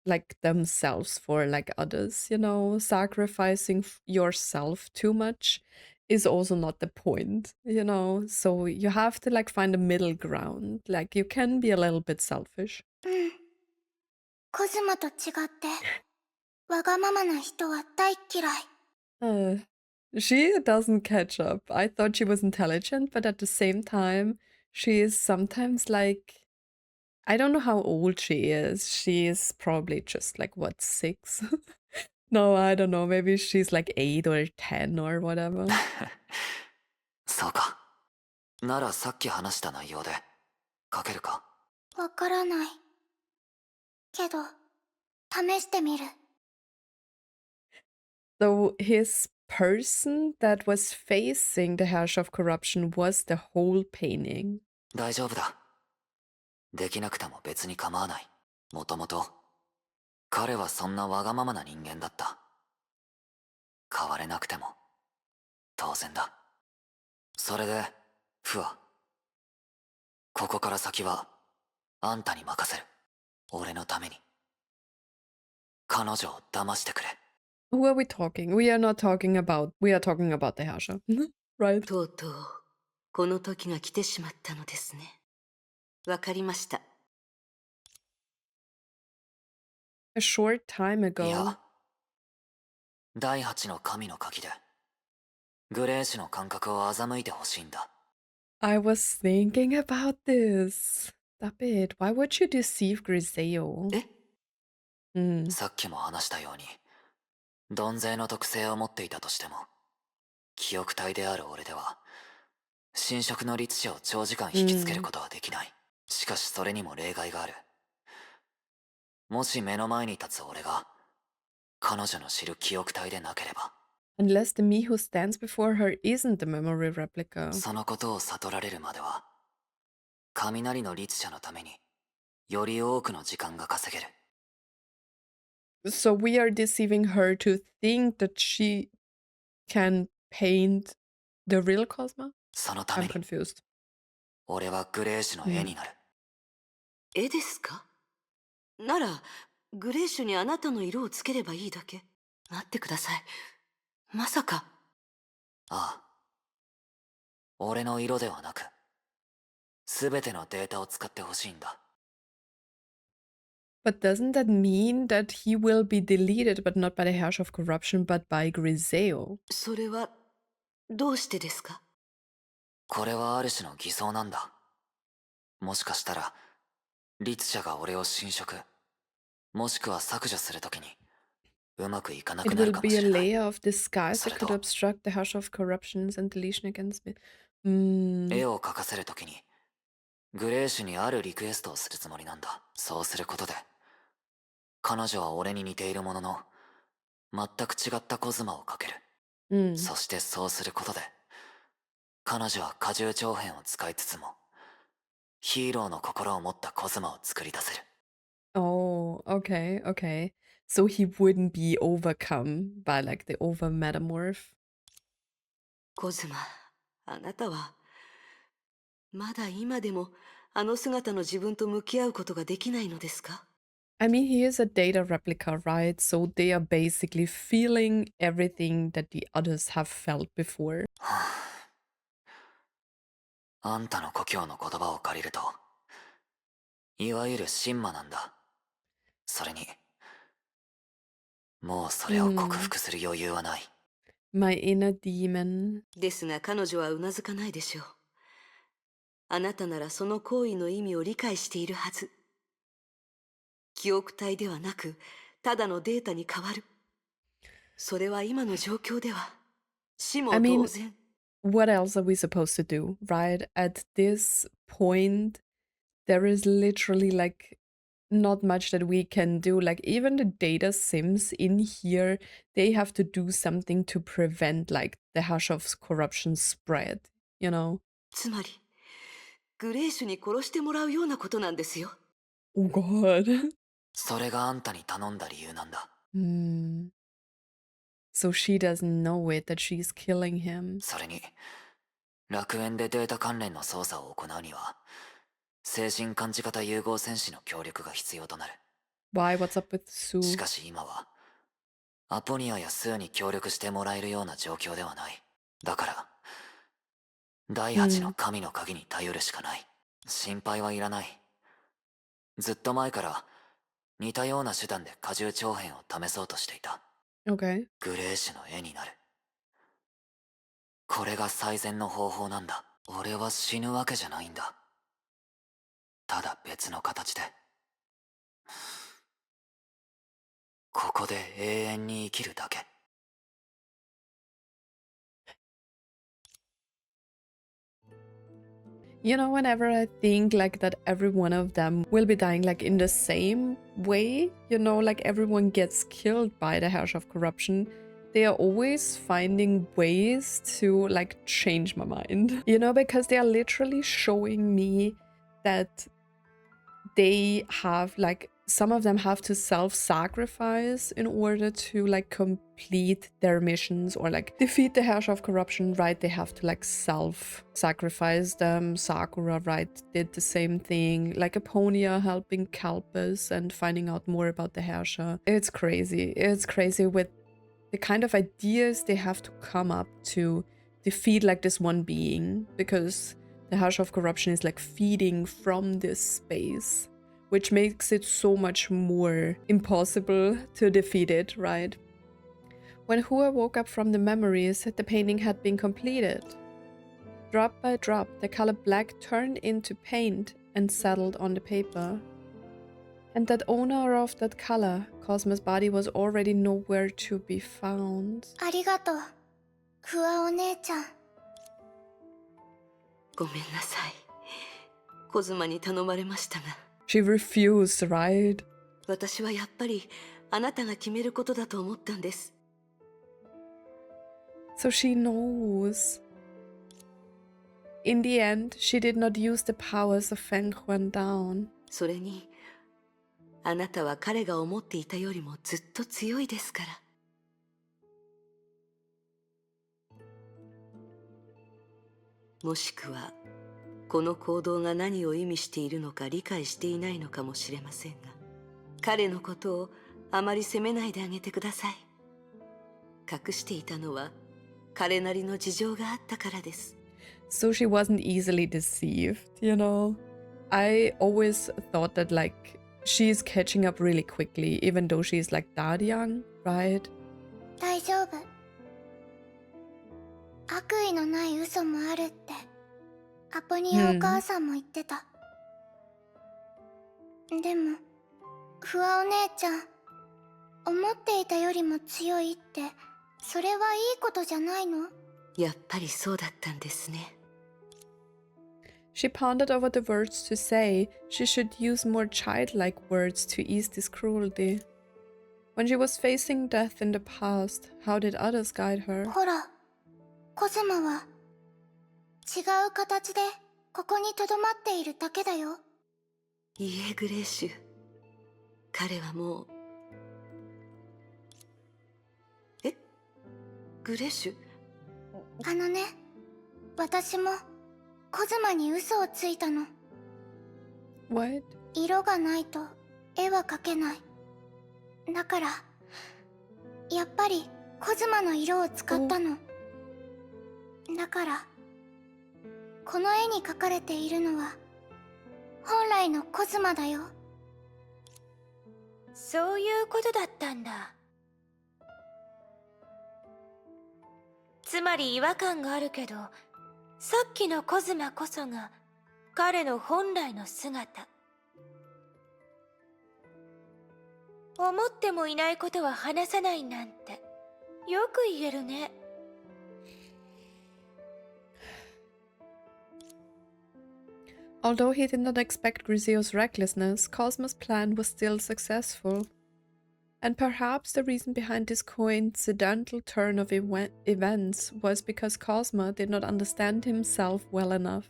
like themselves for like others, you know, sacrificing yourself too much is also not the point, you know. So you have to like find a middle ground. Like you can be a little bit selfish. コズマと違ってわがままな人は大嫌い。 She doesn't catch up. I thought she was intelligent, but at the same time, she is sometimes like, I don't know how old she is. She is probably just like, what, 6? No, I don't know. Maybe she's like 8 or 10 or whatever. そうか。ならさっき話した内容で描けるか？わからないけど試してみる。 So his person that was facing the hash of corruption was the whole painting. 大丈夫だ。できなくても別に構わない。もともと彼はそんなわがままな人間だった。変われなくても当然だ。それでフア、ここから先はあんたに任せる。俺のために彼女を騙してくれ。 Who are we talking? We are talking about the Herrscher, right? とうとうこの時が来てしまったのですね。わかりました。A short time い ago, や、第八の神の鍵でグレーシュの感覚を欺いてほしいんだ。 I was thinking about this. Stop it. Why would you deceive Griseo? さっきも話したように鈍勢の特性を持っていたとしても、記憶体である俺では侵食の律者を長時間引きつけることはできない。しかしそれにも例外がある。もし目の前に立つ俺が彼女の知る記憶体でなければ、 Unless the me who stands before her isn't the memory replica. そのことを悟られるまでは雷の律者のためにより多くの時間が稼げる。 So we are deceiving her to think that she can paint the real Cosma? そのた I'm めに confused. 俺はグレーシュの絵になる。絵ですか？ならグレーシュにあなたの色をつければいいだけ。待ってください。まさか。ああ、俺の色ではなく全てのデータを使ってほしいんだ。 But doesn't that mean that he will be deleted, but not by the Herrscher of Corruption, but by Griseo? それはどうしてですか？これはある種の偽装なんだ。もしかしたら律者が俺を侵食もしくは削除するときにうまくいかな It くなる will かも be し a れない。 layer of disguise that could obstruct the Herrscher of Corruptions and deletion against me. 絵を描かせるときにグレーシュにあるリクエストをするつもりなんだ。そうすることで彼女は俺に似ているものの全く違ったコズマを描ける。そしてそうすることで彼女は荷重長編を使いつつもヒーローの心を持ったコズマを作り出せる。 Oh, okay, okay. So he wouldn't be overcome by like the over metamorph. コズマ、あなたはまだ今でもあの姿の自分と向き合うことができないのですか？ I mean, he is a data replica, right? So they are basically feeling everything that the others have felt before. あんたの故郷の言葉を借りると、いわゆる神魔なんだ。それに、もうそれを克服する余裕はない。My inner demon. ですが彼女はうなずかないでしょう。あなたならその行為の意味を理解しているはず。記憶体ではなく、ただのデータに変わる。それは今の状況では、死も同然。What else are we supposed to do, right? At this point, there is literally like not much that we can do. Like even the data sims in here, they have to do something to prevent like the hush of corruption spread, you know? つまり、グレーシュに殺してもらうようなことなんですよ。Oh god. それがあんたに頼んだ理由なんだ。So she doesn't know it that she's killing him. それに、楽園でデータ関連の操作を行うには、精神感じ方融合戦士の協力が必要となる。Why? What's up with Sue? しかし今は、アポニアやスーに協力してもらえるような状況ではない。だから、第8の神の鍵に頼るしかない。心配はいらない。ずっと前から似たような手段で荷重長編を試そうとしていた。Okay. グレーシュの絵になる。これが最善の方法なんだ。俺は死ぬわけじゃないんだ。ただ別の形で。ここで永遠に生きるだけ。You know, whenever I think like that every one of them will be dying like in the same way, you know, like everyone gets killed by the Hush of Corruption, they are always finding ways to like change my mind, you know, because they are literally showing me that they have like some of them have to self-sacrifice in order to like complete their missions or like defeat the Hush of Corruption, right? They have to like self-sacrifice them. Sakura, right, did the same thing. Like Aponia helping Kalpus and finding out more about the Herrscher. It's crazy. It's crazy with the kind of ideas they have to come up to defeat like this one being, because the Hush of Corruption is like feeding from this space, which makes it so much more impossible to defeat it, right? When Hua woke up from the memories, the painting had been completed. Drop by drop, the color black turned into paint and settled on the paper. And that owner of that color, Kosma's body, was already nowhere to be found. ありがとう、フワお姉ちゃん。ごめんなさい。コズマに頼まれましたが。She refused, right? 私はやっぱりあなたが決めることだと思ったんです。So she knows. In the end, she did not use the powers of Feng Huan down. それに、あなたは彼が思っていたよりもずっと強いですから。もしくは、この行動が何を意味しているのか理解していないのかもしれませんが、彼のことをあまり責めないであげてください。隠していたのは彼なりの事情があったからです。So she wasn't easily deceived, you know? I always thought that like she's catching up really quickly, even though she's like that young, right? 大丈夫。悪意のない嘘もあるってアポニアお母さんも言ってた。でもフワお姉ちゃん、思っていたよりも強いって、それはいいことじゃないの？やっぱりそうだったんですね。She pondered over the words to say. She should use more childlike words to ease this cruelty. When she was facing death in the past, how did others guide her? ほら、コズマは違う形でここに留まっているだけだよ。いいえ、グレーシュ。彼はもう。え？グレーシュ？あのね、私もコズマに嘘をついたの。 What? 色がないと絵は描けない。だからやっぱりコズマの色を使ったの。だからこの絵に描かれているのは本来のコズマだよ。そういうことだったんだ。つまり違和感があるけど、さっきのコズマこそが彼の本来の姿。思ってもいないことは話さないなんてよく言えるね。Although he did not expect Griseo's recklessness, Kosma's plan was still successful. And perhaps the reason behind this coincidental turn of events was because Kosma did not understand himself well enough.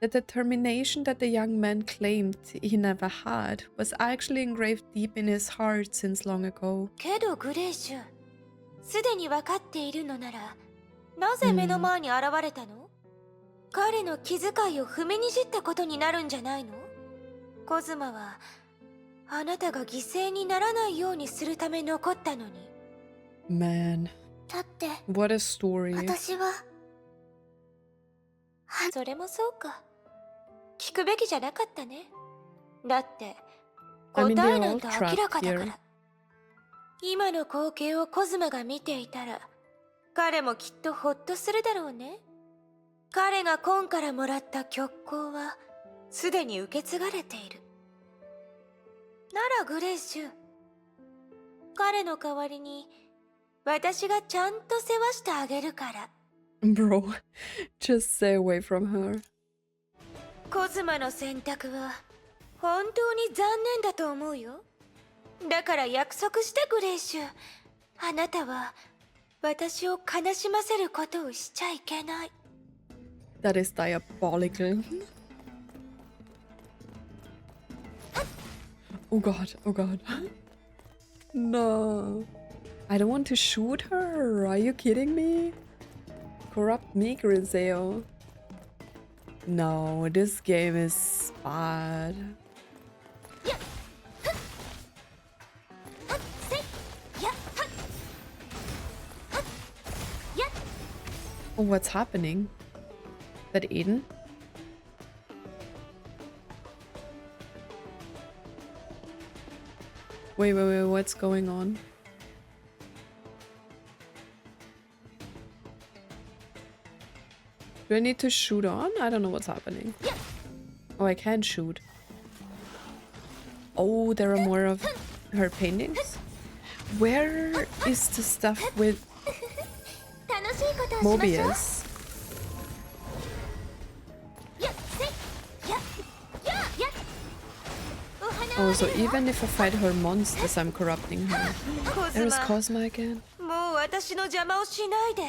The determination that the young man claimed he never had was actually engraved deep in his heart since long ago. けどグレイシュ、すでに分かっているのなら、なぜ目の前に現れたの？彼の気遣いを踏みにじったことになるんじゃないの？コズマはあなたが犠牲にならないようにするため残ったのに。Man, だって what a story. 私はそれもそうか。聞くべきじゃなかったね。だって答 I え mean, な they're んて all 明らか trapped だか here. ら。今の光景をコズマが見ていたら、彼もきっとホッとするだろうね。彼がコンからもらった曲光はすでに受け継がれている。ならグレイシュ、彼の代わりに私がちゃんと世話してあげるから。Bro, just stay away from her. コズマの選択は本当に残念だと思うよ。だから約束してグレイシュ、あなたは私を悲しませることをしちゃいけない。That is diabolical. Oh god, oh god. No. I don't want to shoot her. Are you kidding me? Corrupt me, Griseo. No, this game is bad. Oh, what's happening? That Eden? Wait, what's going on? Do I need to shoot on? I don't know what's happening. Oh, I can't shoot. Oh, there are more of her paintings? Where is the stuff with Mobius? Oh, so even if I fight her monsters, I'm corrupting her. There is Kosma again. もう私の邪魔をしないで。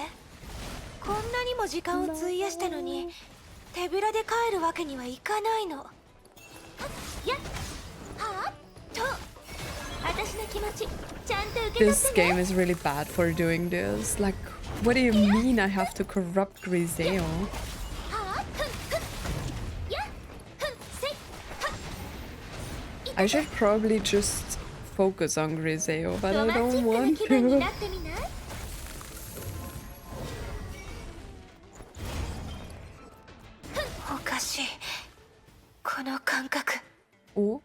こんなにも時間を費やしたのに手ぶらで帰るわけにはいかないの。This game is really bad for doing this. Like, what do you mean I have to corrupt Griseo? I should probably just focus on Griseo, but I don't want to. おかしい。この感覚。Oh.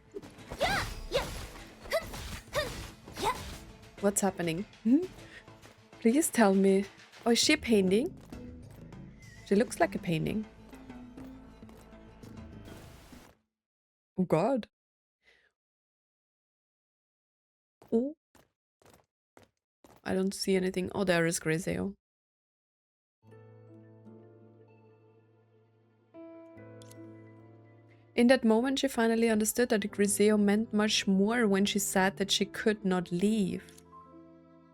What's happening? Hmm? Please tell me. Oh, is she a painting? She looks like a painting. Oh god. Oh. I don't see anything. Oh, there is Griseo. In that moment, she finally understood that Griseo meant much more when she said that she could not leave.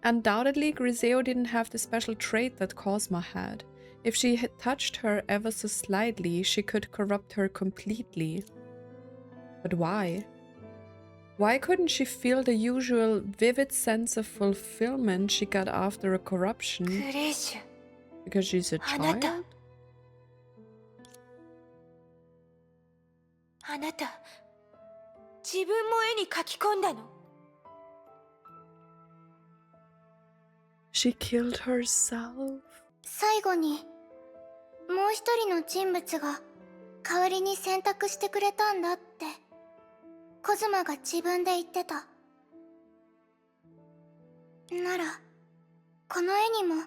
Undoubtedly, Griseo didn't have the special trait that Kosma had. If she had touched her ever so slightly, she could corrupt her completely. But why? Why couldn't she feel the usual vivid sense of fulfillment she got after a corruption? グレイシュ、 Because she's a あなた。 child? あなた、自分も絵に描き込んだの。She killed herself. 最後にもう一人の人物が代わりに選択してくれたんだってコズマが自分で言ってた。ならこの絵にもも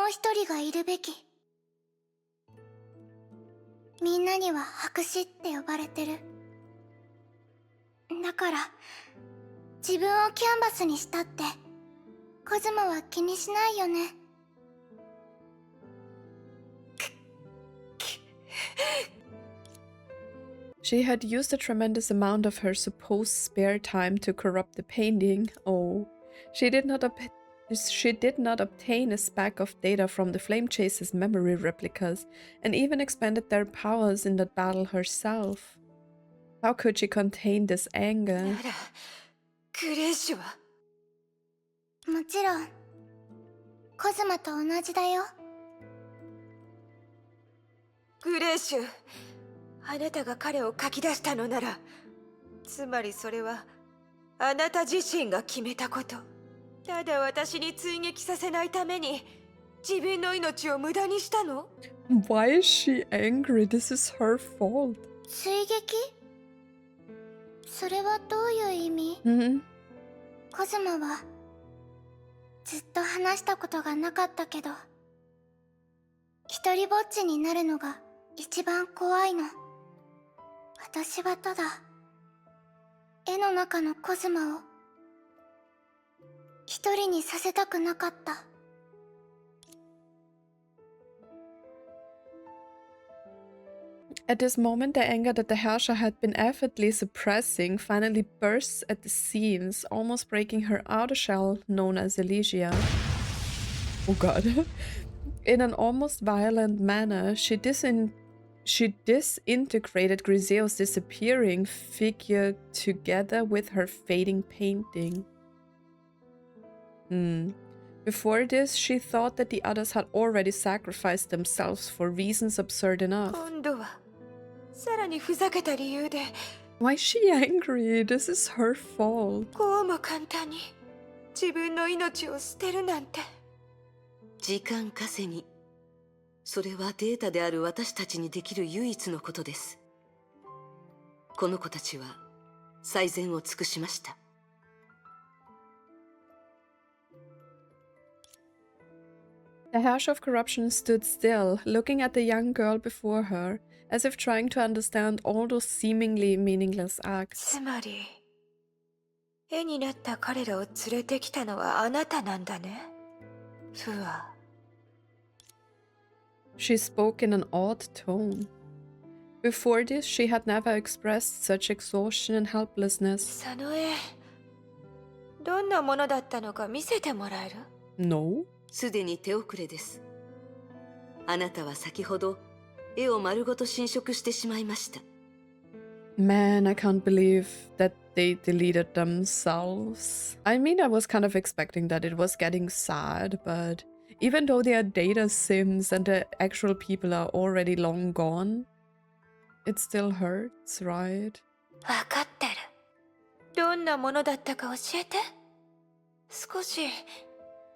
う一人がいるべき。みんなには白紙って呼ばれてる。だから自分をキャンバスにしたってコズマは気にしないよね。She had used a tremendous amount of her supposed spare time to corrupt the painting. Oh, she did not obtain a speck of data from the Flame Chaser's memory replicas, and even expended their powers in that battle herself. How could she contain this anger? ならグレーシュはもちろんコズマと同じだよ。グレーシュ、あなたが彼を書き出したのなら、つまりそれはあなた自身が決めたこと。ただ私に追撃させないために自分の命を無駄にしたの？ Why is she angry? This is her fault. 追撃？それはどういう意味？コズマはずっと話したことがなかったけど、一人ぼっちになるのが一番怖いの。私はただ絵の中のコズマを一人にさせたくなかった。At this moment, the anger that the Herrscher had been avidly suppressing finally bursts at the seams, almost breaking her outer shell, known as Elysia. Oh god. In an almost violent manner, she disintegrated Griseo's disappearing figure together with her fading painting. Before this, she thought that the others had already sacrificed themselves for reasons absurd enough. 今度はさらにふざけた理由で Why is she angry? This is her fault. こうも簡単に自分の命を捨てるなんて。時間稼ぎ。それはデータである私たちにできる唯一のことです。この子たちは最善を尽くしました。The Herrscher of Corruption stood still, looking at the young girl before her, as if trying to understand all those seemingly meaningless acts. つまり絵になった彼らを連れてきたのはあなたなんだね。フワ。She spoke in an odd tone. Before this, she had never expressed such exhaustion and helplessness. その絵、どんなものだったのか見せてもらえる？ No? すでに手遅れです。あなたは先ほど絵を丸ごと侵食してしまいました。Man, I can't believe that they deleted themselves. I mean, I was kind of expecting that it was getting sad, but even though they are data sims and the actual people are already long gone, it still hurts, right? わかってる。どんなものだったか教えて。少し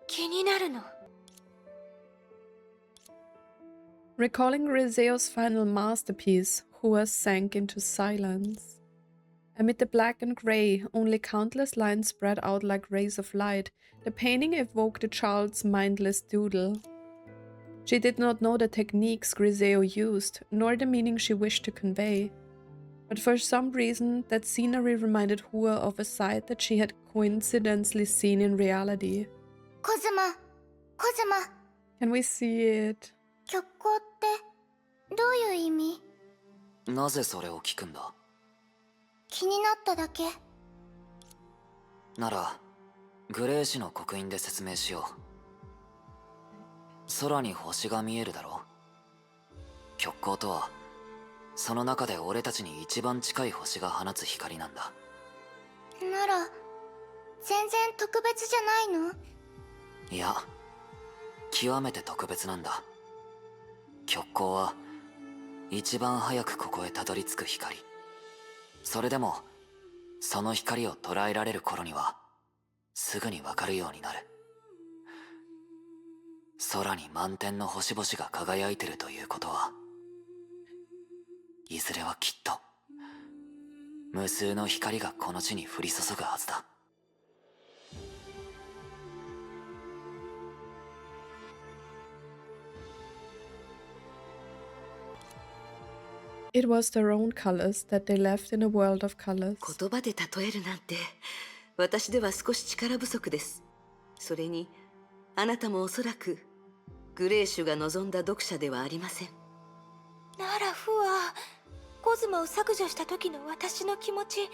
気になるの。Recalling Griseo's final masterpiece, Hua sank into silence. Amid the black and grey, only countless lines spread out like rays of light. The painting evoked a child's mindless doodle. She did not know the techniques Griseo used, nor the meaning she wished to convey. But for some reason, that scenery reminded Hua of a sight that she had coincidentally seen in reality. コズマ、コズマ。 Can we see it? 曲光ってどういう意味？なぜそれを聞くんだ？気になっただけ。ならグレー氏の刻印で説明しよう。空に星が見えるだろう。極光とはその中で俺たちに一番近い星が放つ光なんだ。なら全然特別じゃないの？いや、極めて特別なんだ。極光は一番早くここへたどり着く光。それでもその光を捉えられる頃にはすぐにわかるようになる。空に満天の星々が輝いてるということは、いずれはきっと無数の光がこの地に降り注ぐはずだ。It was their own colors that they left in a world of colors. 言葉で例えるなんて私では少し力不足です。それにあなたもおそらくグレーシュが望んだ読者ではありません。ならフア、コズマを削除した時の私の気持ち、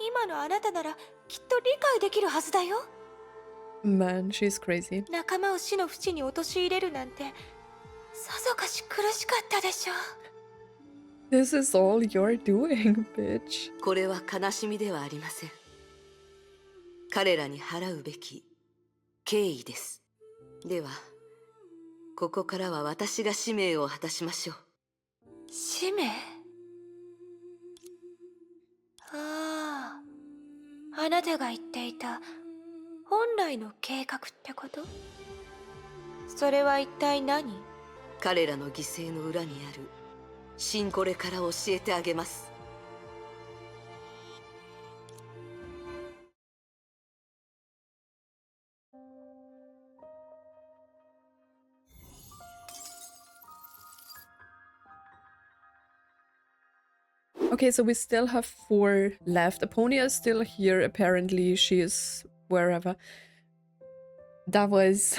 今のあなたならきっと理解できるはずだよ。Man, she's crazy. 仲間を死の淵に陥れるなんてさぞかし苦しかったでしょう。This is all you're doing, bitch. これは悲しみではありません。彼らに払うべき敬意です。ではここからは私が使命を果たしましょう。使命？ああ、あなたが言っていた本来の計画ってこと？それは一体何？彼らの犠牲の裏にある新これから教えてあげます。Okay, so we still have 4 left. Aponia is still here, apparently. She is wherever. That was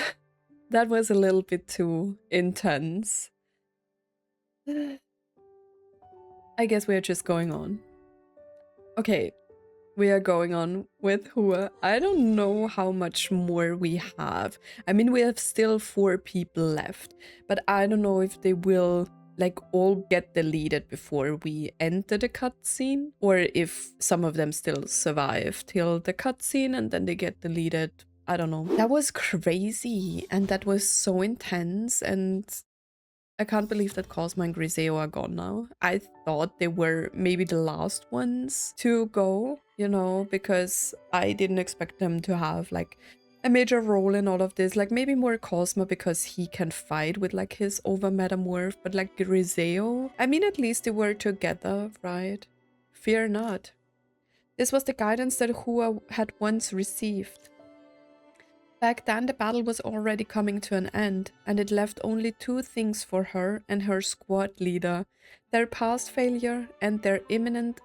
a little bit too intense. I guess we are just going on. Okay, we are going on with Hua. I don't know how much more we have. I mean, we have still 4 people left, but I don't know if they will like all get deleted before we enter the cutscene, or if some of them still survive till the cutscene and then they get deleted. I don't know. That was crazy and that was so intense, and I can't believe that Kosma and Griseo are gone now. I thought they were maybe the last ones to go, you know, because I didn't expect them to have like a major role in all of this. Like maybe more Kosma because he can fight with like his over metamorph, but like Griseo, I mean, at least they were together, right? Fear not. This was the guidance that Hua had once received. Back then, the battle was already coming to an end, and it left only 2 things for her and her squad leader: their past failure and their imminent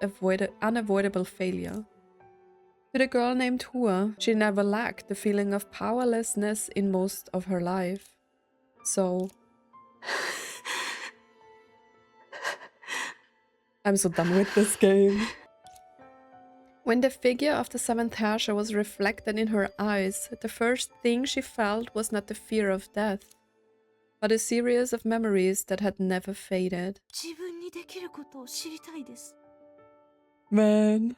unavoidable failure. To the girl named Hua, she never lacked the feeling of powerlessness in most of her life. So I'm so done with this game. When the figure of the 7th Herrscher was reflected in her eyes, the first thing she felt was not the fear of death, but a series of memories that had never faded. Man,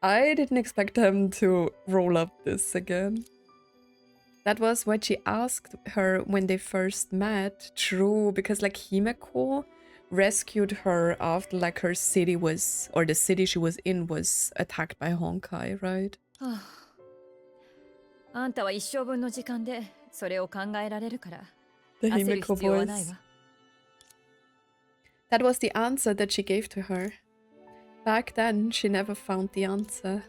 I didn't expect him to roll up this again. That was what she asked her when they first met. True, because like Himeko rescued her after like her city was, or the city she was in was attacked by Honkai, right? あんたは一生分の時間でそれを考えられるから The 焦る Himeko 必要はない voice. わ。 That was the answer that she gave to her. Back then, she never found the answer.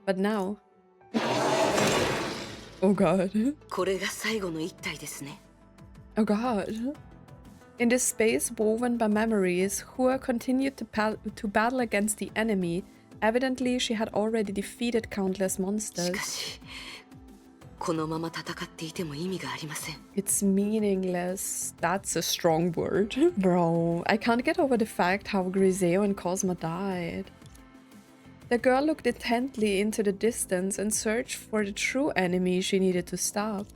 But now... Oh god. これが最後の一体ですね。 Oh god. In this space woven by memories, Hua continued to battle against the enemy. Evidently, she had already defeated countless しか monsters. し、このまま戦っていても意味がありません。 It's meaningless. That's a strong word. Bro, I can't get over the fact how Griseo and Kosma died. The girl looked intently into the distance and searched for the true enemy she needed to stop.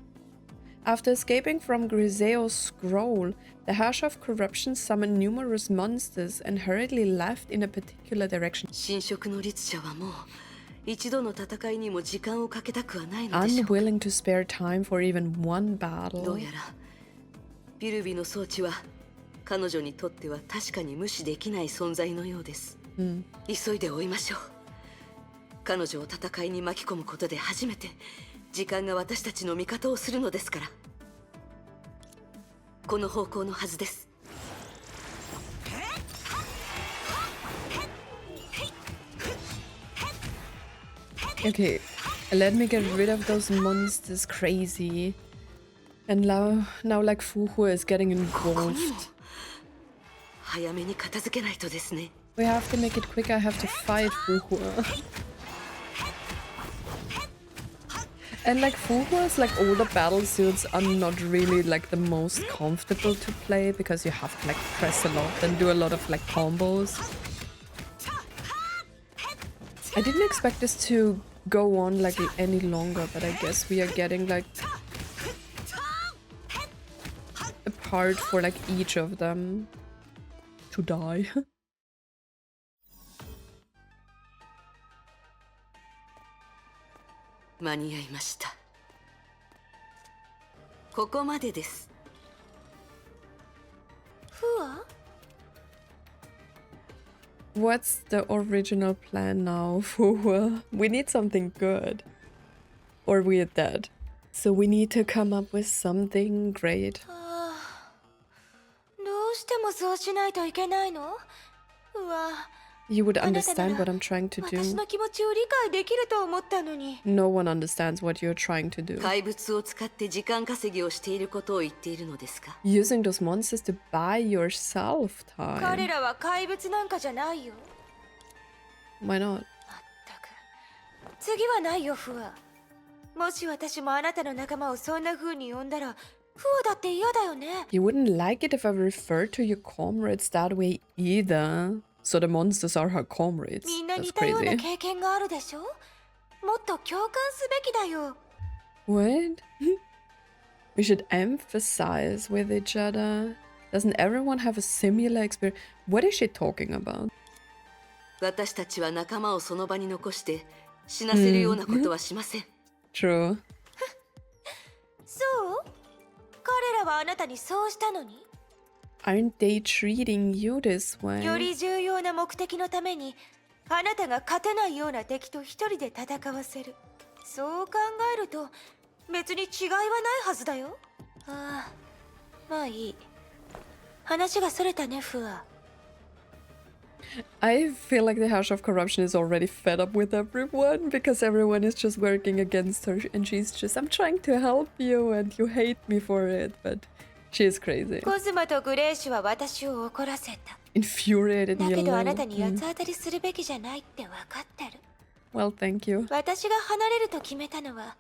After escaping from Griseo's scroll, the Herrscher of Corruption summoned numerous monsters and hurriedly left in a particular direction. 神職の律者はもう一度の戦いにも時間をかけたくはないのでしょう。 Unwilling to spare time for even one ど battle. うやらビルビの装置は彼女にとっては確かに無視できない存在のようです。急いで追いましょう。彼女を戦いに巻き込むことで初めて時間が私たちの味方をするのですから。この方向のはずです。Okay, let me get rid of those monsters crazy. And now like Fuhu is getting involved. 早めに片付けないとですね。 We have to make it quick. I have to fight Fuhu. And like Fuhu's like older battle suits are not really like the most comfortable to play because you have to like press a lot and do a lot of like combos. I didn't expect this to go on like any longer, but I guess we are getting like a part for like each of them to die. 間に合いました。ここまでです。フア What's the original plan now, Fuhu? We need something good. Or we're dead. So we need to come up with something great. どうしてもそうしないといけないの？うわ。 You would understand what I'm trying to 私 do. の気持ちを理解できると思ったのに。 No one understands what you're trying to do. 怪物を使って時間稼ぎをしていることを言っているのですか？ Using those monsters to buy yourself 彼 time. らは怪物なんかじゃないよ。 Why not? まったく。次はないよ、フア。もし私もあなたの仲間をそんな風に呼んだら、フアだって嫌だよね。 You wouldn't like it if I referred to your comrades that way either. So the monsters are her comrades. みんな That's 似たような crazy. 経験があるでしょ？もっと共感すべきだよ。 What? We should emphasize with each other. Doesn't everyone have a similar experience? What is she talking about? 私たちは仲間をその場に残して死なせるようなことはしません。True. そう？彼らはあなたにそうしたのに？ Aren't they treating you this よ way? り重要な目的のためにあなたが勝てないような敵と一人で戦わせる。そう考えると別に違いはないはずだよ。ああ、まあいい。話がそれたね、フア。 I feel like the House of Corruption is already fed up with everyone because everyone is just working against her and she's just, I'm trying to help you and you hate me for it, but she is crazy. コスマとグレーシュは私を怒らせた。 Infuriated だ me け a どあなた little. に八つ当たりするべきじゃないって分かってる。 Well, thank you. 私が離れると決めたのは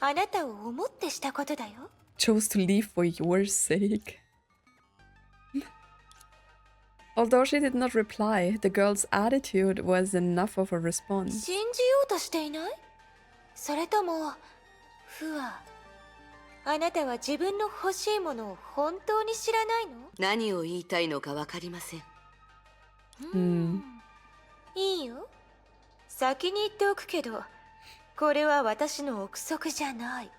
あなたを思ってしたことだよ。 Chose to leave for your sake. Although she did not reply, the girl's attitude was enough of a response. 信じようとしていない？それともフア、あなたは自分の欲しいものを本当に知らないの？何を言いたいのかわかりません。いいよ。先に言っておくけど、これは私の憶測じゃない。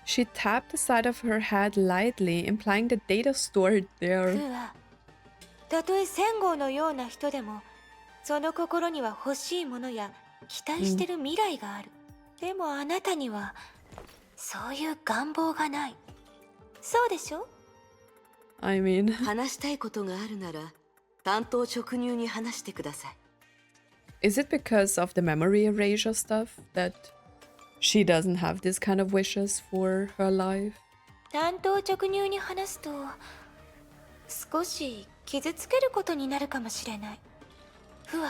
She tapped the side of her head lightly, implying the data stored フ there. ア、たとえ仙号のような人でも、その心には欲しいものや期待してる未来がある。でもあなたにはそういう願望がない。そうでしょ？ I mean, 話したいことがあるなら単刀直入に話してください。 is it because of the memory erasure stuff that she doesn't have this kind of wishes for her life? 単刀直入に話すと少し傷つけることになるかもしれない。フア、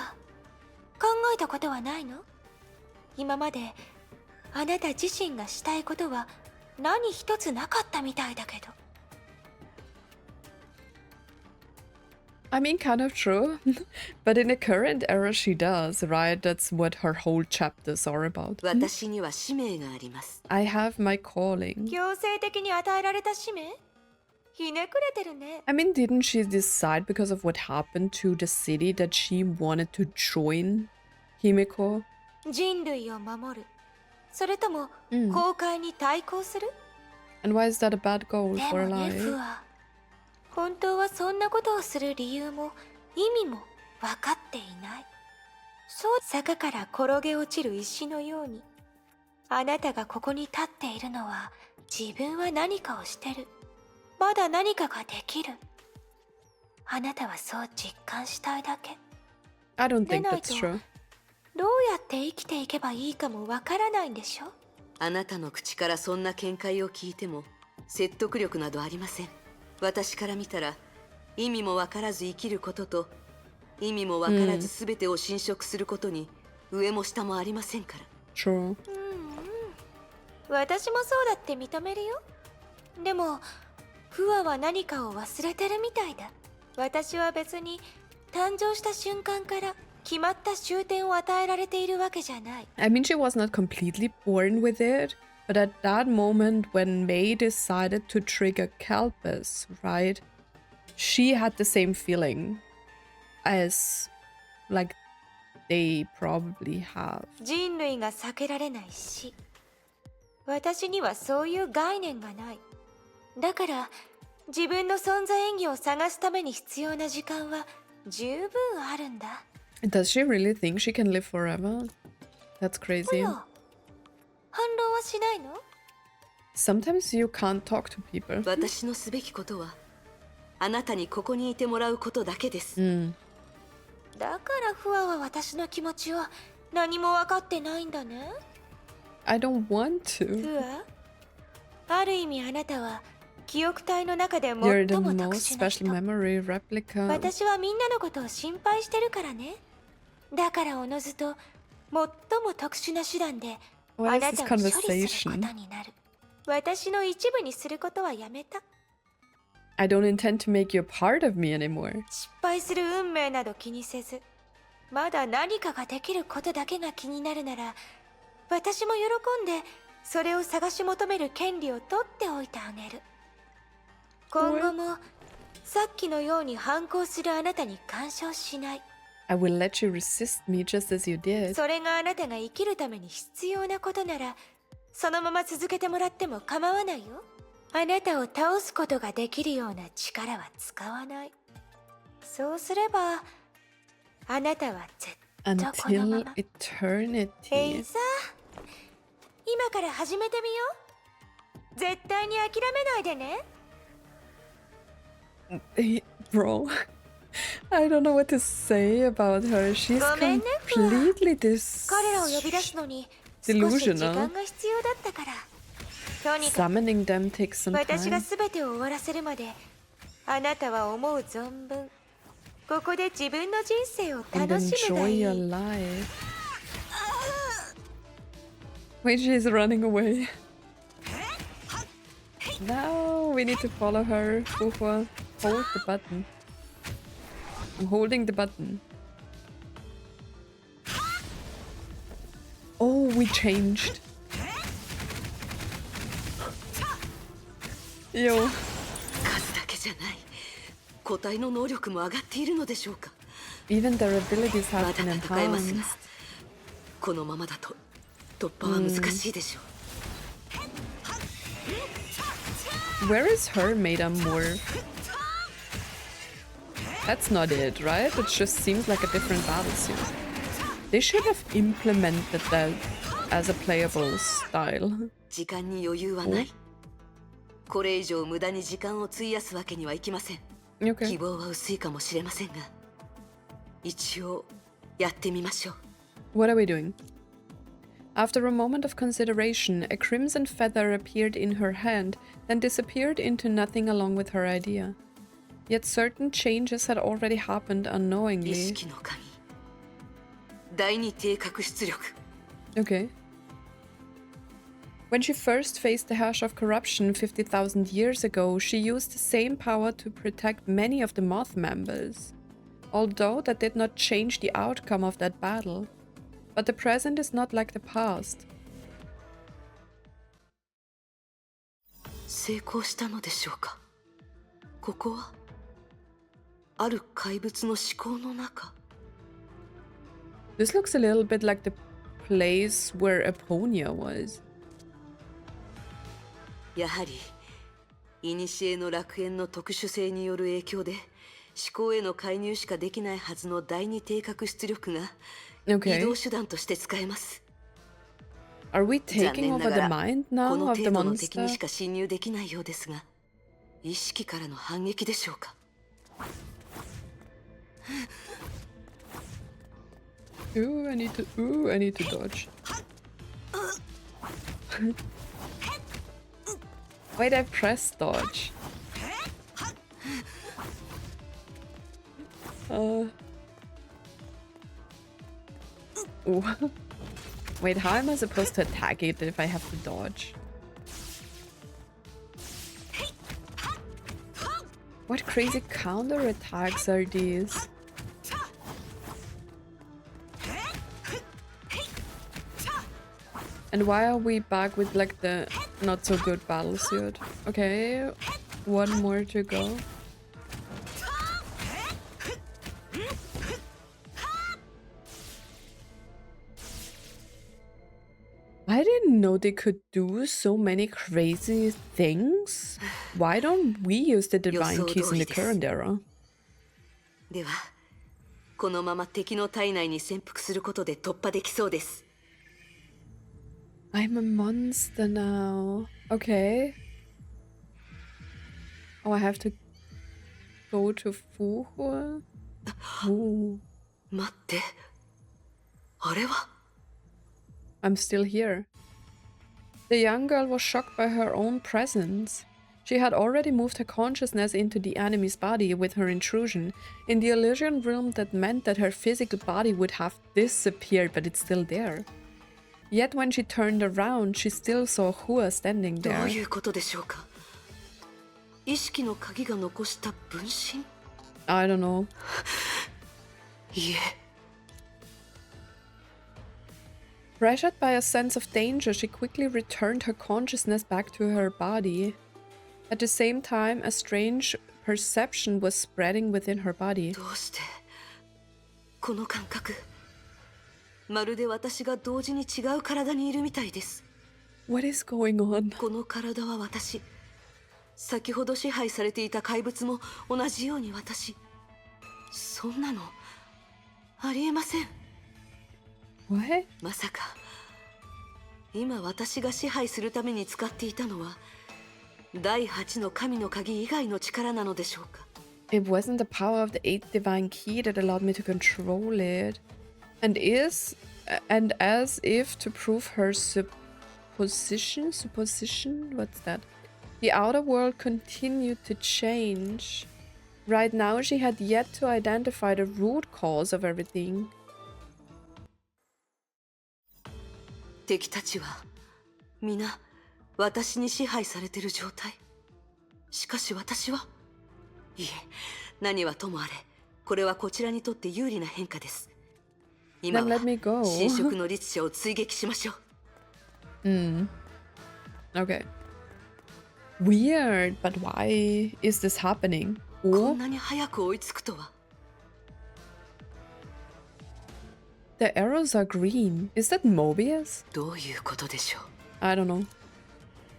考えたことはないの？今まであなた自身がしたいことは何一つなかったみたいだけど。 I mean, kind of true. But in the current era, she does, right? That's what her whole chapters are about. 私には使命があります。 I have my calling. 強制的に与えられた使命？ひねくれてるね。 I mean, didn't she decide because of what happened to the city that she wanted to join Himiko? 人類を守る。それともうん崩壊に対抗する？ And why is that a bad goal で for も a ね、フ life? ア。本当はそんなことをする理由も意味も分かっていない。そう坂から転げ落ちる石のように、あなたがここに立っているのは、自分は何かをしてる。まだ何かができる。あなたはそう実感したいだけ。 I don't で think ない that's と true. どうやって生きていけばいいかもわからないんでしょ。あなたの口からそんな見解を聞いても説得力などありません。私から見たら意味もわからず生きることと意味もわからず全てを侵食することに上も下もありませんから。 True. 私もそうだって認めるよ。でもフワは何かを忘れてるみたいだ。私は別に誕生した瞬間から決まった終点を与えられているわけじゃない。I mean, she was not completely born with it, but at that moment when May decided to trigger Calpus, right? She had the same feeling as, like, they probably have. 人類が避けられない死。私にはそういう概念がない。だから自分の存在意義を探すために必要な時間は十分あるんだ。Does she really think she can live forever? That's お crazy. や、反論はしないの？ Sometimes you can't talk to people. 私のすべきことはあなたにここにいてもらうことだけです。だからフワは私の気持ちを何も分かってないんだね。I don't want フ to. ワ、ある意味あなたは記憶体の中で You're 最 the も特 most 殊な special 人。 memory replica. 私はみんなのことを心配してるからね。だからおのずと最も特殊な手段で What あ is な this たを処理すること conversation? になる。私の一部にすることはやめた。 I don't intend to make you a part of me anymore. 失敗する運命など気にせず、まだ何かができることだけが気になるなら、私も喜んでそれを探し求める権利を取っておいてあげる。今後もさっきのように反抗するあなたに干渉しない。 I will let you resist me just as you did. それがあなたが生きるために必要なことなら、そのまま続けてもらっても構わないよ。あなたを倒すことができるような力は使わない。そうすればあなたはずっとこのま Until ま。eternity. さ、今から始めてみよう。絶対に諦めないでね。 Bro, I don't know what to say about her. She's ごめんね、 completely 彼らを呼び出すのに少し時間が必要だったから。とにかく Summoning them takes some 私が time. 全てを終わらせるまで、あなたは思う存分ここで自分の人生を And 楽しむが enjoy いい。 your life. Wait, she's running away. Now we need to follow her. Hua, hold the button. I'm holding the button. Oh, we changed. Yo. 数だけじゃない。個体の能力も上がっているのでしょうか。 Even their abilities ま have だ been 戦えますが enhanced. このままだと突破は難しいでしょう。 Where is her Maida morph? That's not it, right? It just seems like a different battle suit. They should have implemented that as a playable style. 時間に余裕はない。これ以上無駄に時間を費やすわけにはいきません。 Okay. 希望は薄いかもしれませんが、一応やってみましょう。 What are we doing? After a moment of consideration, a crimson feather appeared in her hand, then disappeared into nothing along with her idea. Yet certain changes had already happened 意 unknowingly. 識の鍵、第二定格出力。 Okay. When she first faced the Hash of Corruption 50,000 years ago, she used the same power to protect many of the Moth members. Although that did not change the outcome of that battle. But the present is not like the past. 成功したのでしょうか。ここはある怪物の思考の中。 This looks a little bit like the place where Aponia was. やはり古の楽園の特殊性による影響で思考への介入しかできないはずの第二定格出力が移動 Okay. 手段として使えます。 Are we 残 taking 念な over が the ら mind こ now の of the 程度の敵に monster? しか侵入できないようですが、意識からの反撃でしょうか。 Ooh, I need to dodge. Wait, I pressed dodge. Ooh. Wait, how am I supposed to attack it if I have to dodge? What crazy counterattacks are these? And why are we back with like the not so good battle suit? Okay, one more to go. I didn't know they could do so many crazy things. Why don't we use the divine keys in the current era? では、このまま敵の体内に潜伏することで突破できそうです。 I'm a monster now. Okay. Oh, I have to go to Fuhua? Ooh. 待って、あれは I'm still here. The young girl was shocked by her own presence. She had already moved her consciousness into the enemy's body with her intrusion. In the illusion realm, that meant that her physical body would have disappeared, but it's still there. Yet when she turned around, she still saw Hua standing どう there. いうことでしょうか。意識の鍵が残した分身 I don't know. いえ、 Pressured by a sense of danger, she quickly returned her consciousness back to her body. At the same time, a strange perception was spreading within her body. どうしてこの感覚、まるで私が同時に違う体にいるみたいです。 What is going on? この体は私、先ほど支配されていた怪物も同じように私。そんなのありえません。 What? まさか今私が支配するために使っていたのは第8の神の鍵以外の力なのでしょうか。 It wasn't the power of the 8th divine key that allowed me to control it. And as if to prove her supposition? What's that? The outer world continued to change. Right now, she had yet to identify the root cause of everything. 敵たちは皆私に支配されている状態。しかし私はいえ、何はともあれ、これはこちらにとって有利な変化です。今 Then は let me go. 神職の律者を追撃しましょう。Okay. Weird, but why is this happening? こ Oh, んなに早く追いつくとは。 the arrows are green. Is that Mobius? どういうことでしょう。 I don't know.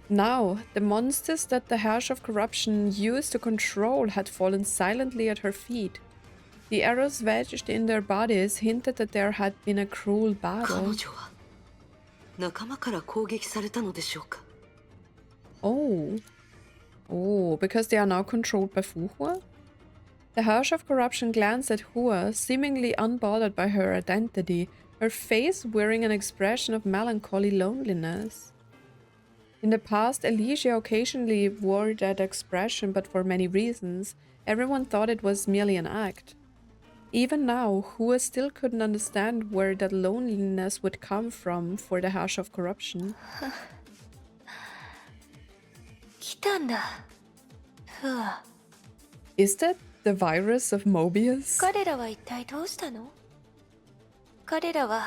Now, the monsters that the Herrscher of Corruption used to control had fallen silently at her feet. The arrows wedged in their bodies hinted that there had been a cruel 彼 battle. 女は仲間から攻撃されたのでしょうか。 Oh. Oh, because they are now controlled by Fuhua? The Herrscher of Corruption glanced at Hua, seemingly unbothered by her identity, her face wearing an expression of melancholy loneliness. In the past, Alicia occasionally wore that expression, but for many reasons. Everyone thought it was merely an act. Even now, Hua still couldn't understand where that loneliness would come from for the Herrscher of Corruption. 来たんだ。ふわ。 Is that the virus of Mobius? 彼らは一体どうしたの？彼らは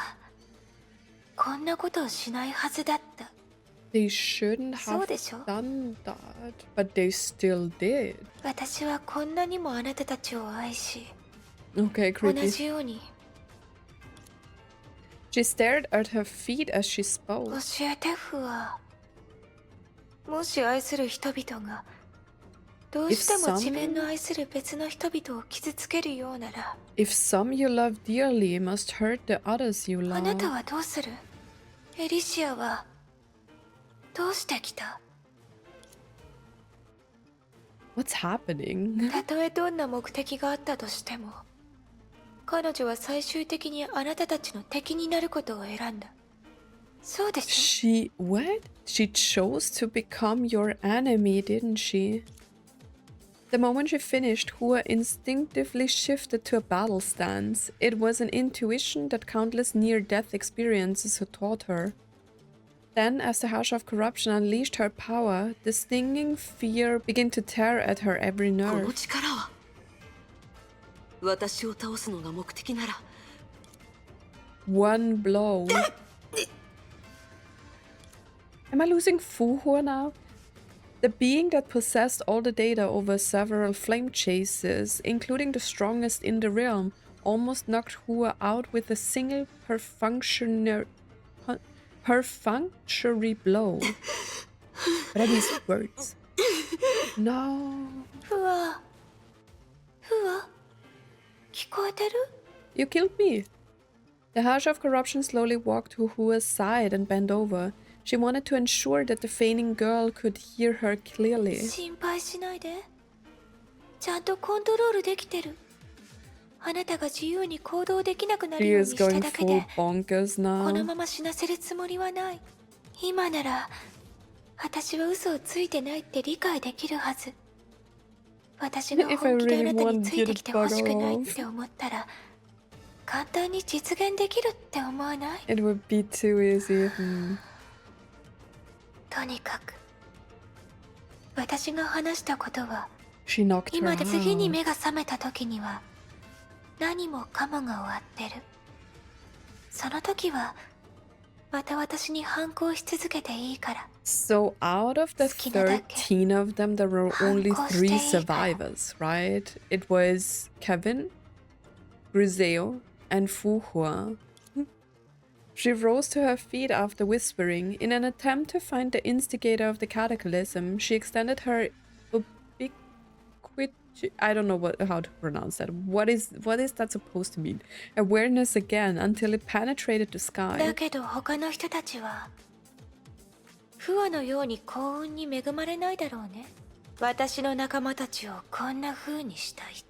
こんなことをしないはずだった。 They shouldn't そう have でしょ？ done that, but they still did. 私はこんなにもあなたたちを愛し、 Okay, 同 creepy. じように She stared at her feet as she spoke. 教えてふわ。もし愛する人々がどうしても自分の愛する別の人々を傷つけるようなら、 If some you love dearly must hurt the others you あなた love. はどうする？エリシアはどうしてきた？ What's happening? たとえどんな目的があったとしても、彼女は最終的にあなたたちの敵になることを選んだ。そうでし What? She chose to become your enemy, didn't she? The moment she finished, Hua instinctively shifted to a battle stance. It was an intuition that countless near-death experiences had taught her. Then, as the hush of corruption unleashed her power, the stinging fear began to tear at her every この nerve. 力は私を倒すのが目的なら One blow. Am I losing Fuhua now? The being that possessed all the data over several flame chases, including the strongest in the realm, almost knocked Hua out with a single perfunctory blow. What are these words? No. ふわ聞こえてる？ You killed me. The hush of corruption slowly walked to Hua's side and bent over. She wanted to ensure that the feigning girl could hear her clearly. 心配しないで。ちゃんとコントロールできてる。あなたが自由に行動できなくなる She よう is にした going だけ full で、 bonkers この now. まま死なせるつもりはない。今なら私は嘘をついてないって理解できるはず。私が If I 本気であ really なたに want つ you いて to きてほしくないっ bugger て思ったら、簡単に実現できるって思わない？ It would be too easy. とにかく私が話したことは、 She knocked her 今で次に out. 目が覚めた時には何もかもが終わってる。その時はまた私に反抗し続けていいから。 So out of the 好きなだけ。 13 of them, there were only 反抗してい 3いから。 survivors, right? It was Kevin, Griseo, and Fuhua. She rose to her feet after whispering. In an attempt to find the instigator of the cataclysm, she extended her I don't know how to pronounce that. What is that supposed to mean? Awareness again until it penetrated the だ sky. けど他の人たちは不和のように幸運に恵まれないだろうね。私の仲間たちをこんな風にした人。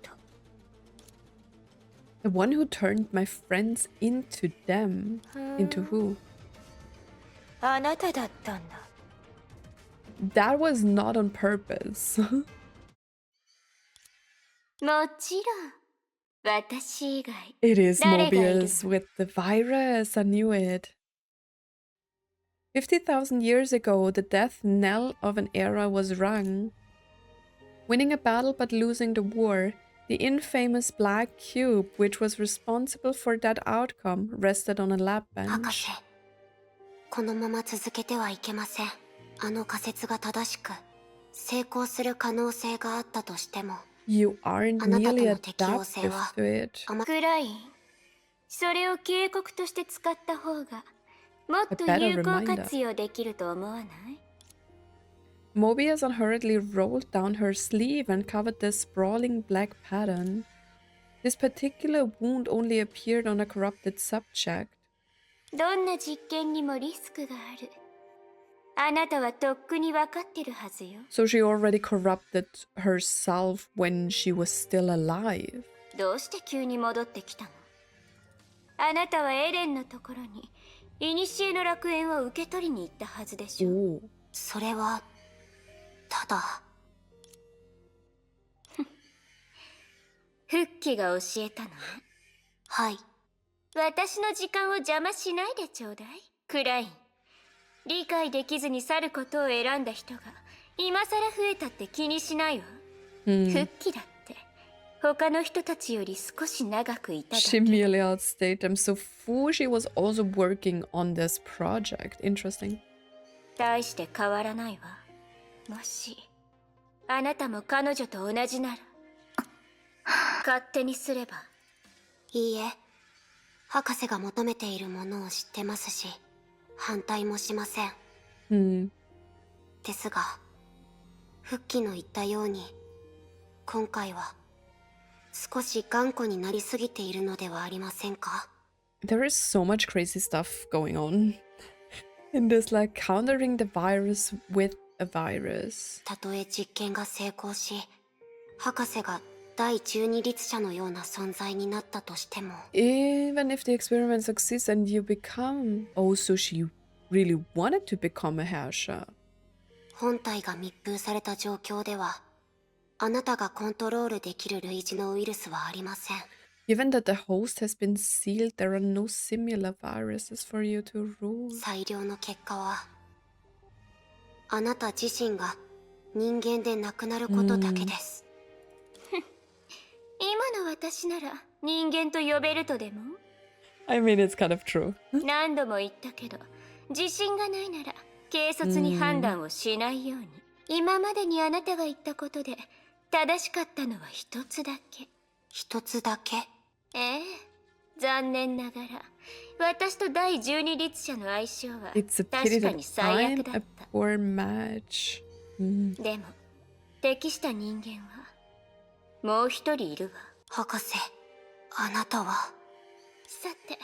The one who turned my friends into them. Into who? あなただったんだ。 That was not on purpose. もちろん私以外 It is 誰がいる？ Mobius with the virus. I knew it. 50,000 years ago, the death knell of an era was rung. Winning a battle but losing the war, the infamous black cube, which was responsible for that outcome, rested on a lab 博 bench. 士、このまま続けてはいけません。あの仮説が正しく成功する可能性があったとしても、 You aren't あなたと nearly の適応性 adaptive は to it. クライン、それを警告として使った方がもっと A better 有効 reminder. 活用できると思わない？ Mobius unhurriedly rolled down her sleeve and covered the sprawling black pattern. This particular wound only appeared on a corrupted subject. どんな実験にもリスクがある。あなたはとっくに分かってるはずよ。 So she already corrupted herself when she was still alive. どうして急に戻ってきたの？あなたはエレンのところに古の楽園を受け取りに行ったはずでしょ。 Oh. それはただフッキが教えたのね。はい。私の時間を邪魔しないでちょうだい、クライン。理解できずに去ることを選んだ人が今さら増えたって気にしないわ。フッキだって他の人たちより少し長くいただ She け。 merely outstayed them. So Fuji was also working on this project. Interesting. 大して変わらないわ。もしあなたも彼女と同じなら勝手にすれば。いいえ、博士が求めているものを知ってますし反対もしません。ですがフッキの言ったように今回は少し頑固になりすぎているのではありませんか？ There is so much crazy stuff going on in this, like countering the virus with a virus. たとえ実験が成功し、博士が第12律者のような存在になったとしても、 Even if the experiment succeeds and you become... Oh, so she really wanted to become a Herrscher. 本体が密封された状況では、あなたがコントロールできる類似のウイルスはありません。 Given that the host has been sealed, there are no similar viruses for you to rule. 最良の結果は、あなた自身が人間でなくなることだけです。今の私なら人間と呼べるとでも I mean, it's kind of true. 何度も言ったけど、自信がないなら軽率に判断をしないように。今までにあなたが言ったことで正しかったのは一つだけ。一つだけ？ええ、残念ながら私と第12律者の相性は It's a 確 pity か that に最悪 I'm だ a った。 poor match. でも適した人間はもう一人いるわ。博士、あなたは。さて、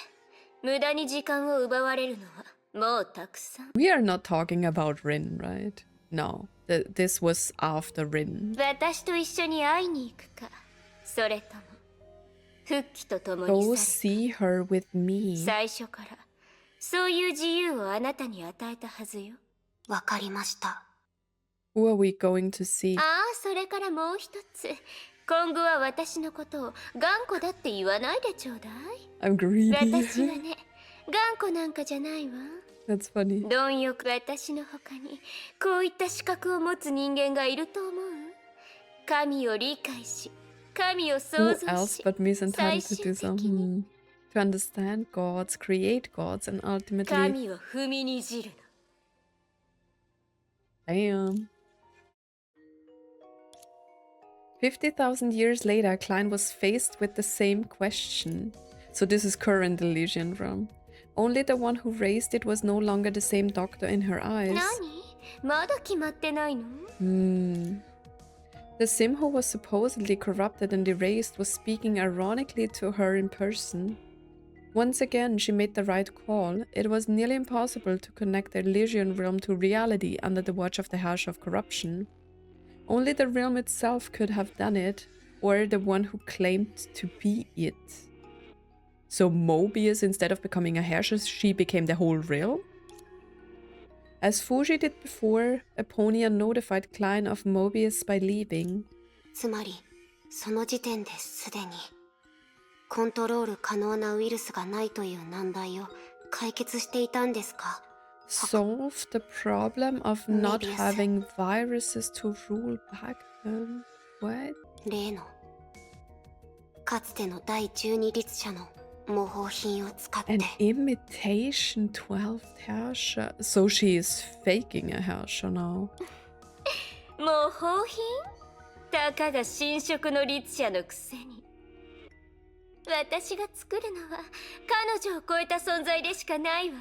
無駄に時間を奪われるのはもうたくさん。 We are not talking about Rin, right? No, this was after Rin. 私と一緒に会いに行くか、それとも復帰ととも Go にされ see her with me. 最初からそういう自由をあなたに与えたはずよ。わかりました。 Who are we going to see? ああ、それからもう一つ。今後は私のことを頑固だって言わないでちょうだい。 I'm greedy. 私はね、頑固なんかじゃないわ。 That's funny. 貪欲。私の他にこういった資格を持つ人間がいると思う？神を理解し、神を想 Who 像 else し、 but me is entitled to do 最終的 so? に To understand gods, create gods, and ultimately... 神を踏みにじるの。 Damn. 50,000 years later, Klein was faced with the same question. So this is current Elysian realm. Only the one who raised it was no longer the same doctor in her eyes. 何？まだ決まってないの？ The sim who was supposedly corrupted and erased was speaking ironically to her in person. Once again, she made the right call. It was nearly impossible to connect the Elysian realm to reality under the watch of the Herrscher of Corruption. Only the realm itself could have done it, or the one who claimed to be it. So Mobius, instead of becoming a Herrscher, she became the whole realm? As Fuji did before, Aponia notified Klein of Mobius by leaving. つまり、その時点ですでにコントロール可能なウイルスがないという難題を解決していたんですか？ Solved the problem of not Mobius. having viruses to rule back then. What? 例のかつての第12律者の模倣品を使って An imitation 12th Herrscher. So she is faking a Herrscher now. 模倣品？たかが新色の律者のくせに。私が作るのは彼女を超えた存在でしかないわ。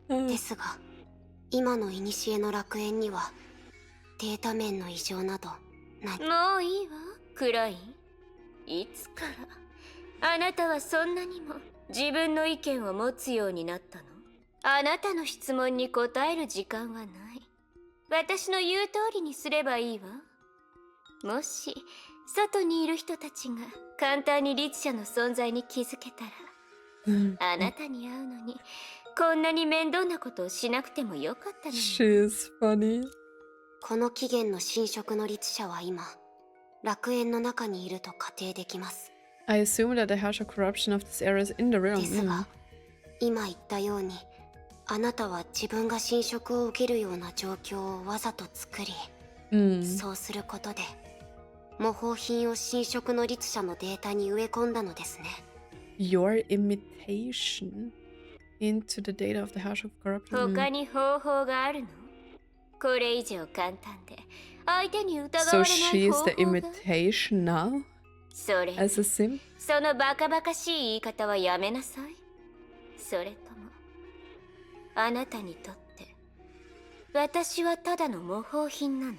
ですが、今の古の楽園にはデータ面の異常など何もういいわ、クライン。いつからあなたはそんなにも自分の意見を持つようになったの？あなたの質問に答える時間はない。私の言う通りにすればいいわ。もし外にいる人たちが簡単に律者の存在に気づけたら、あなたに会うのにこんなに面倒なことをしなくてもよかったのに。 She is funny. この起源の新色の律者は今楽園の中にいると仮定できます。 I assume that the Herrscher corruption of this era is in the realm. ですが、今言ったようにあなたは自分が新色を受けるような状況をわざと作り、そうすることで模倣品を新色の律者のデータに植え込んだのですね。 Your imitation into the data of the Herrscher of Corruption. 他に方法があるの？これ以上簡単で相手に疑わ So れな she い is 方 the 法が。 imitation now? それ As a sim? そのバカバカしい言い方はやめなさい。それともあなたにとって私はただの模倣品なの？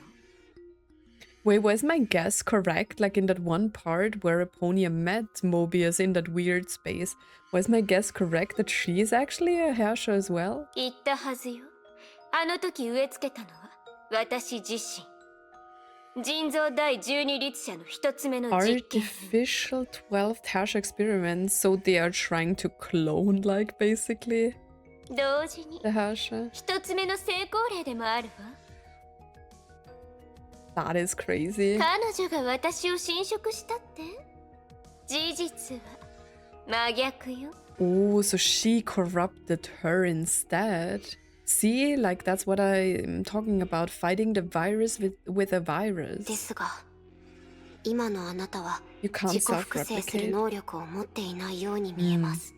Wait, was my guess correct? Like in that one part where Eponia met Mobius in that weird space, was my guess correct that she is actually a Herrscher as well? 言ったはずよ。あの時植え付けたのは私自身。人造第12律者の一つ目の実験。 Artificial 12th Herrscher experiments, so they are trying to clone, like, basically, 同時に the Herrscher. 一つ目の成功例でもあるわ。 That is crazy. 彼女が私を侵食したって？事実は真逆よ。 Oh, so she corrupted her instead. See, like that's what I'm talking about, fighting the virus with a で virus. すが、今のあなたは You can't 自己複製する self-replicate. 能力を持っていないように見えます。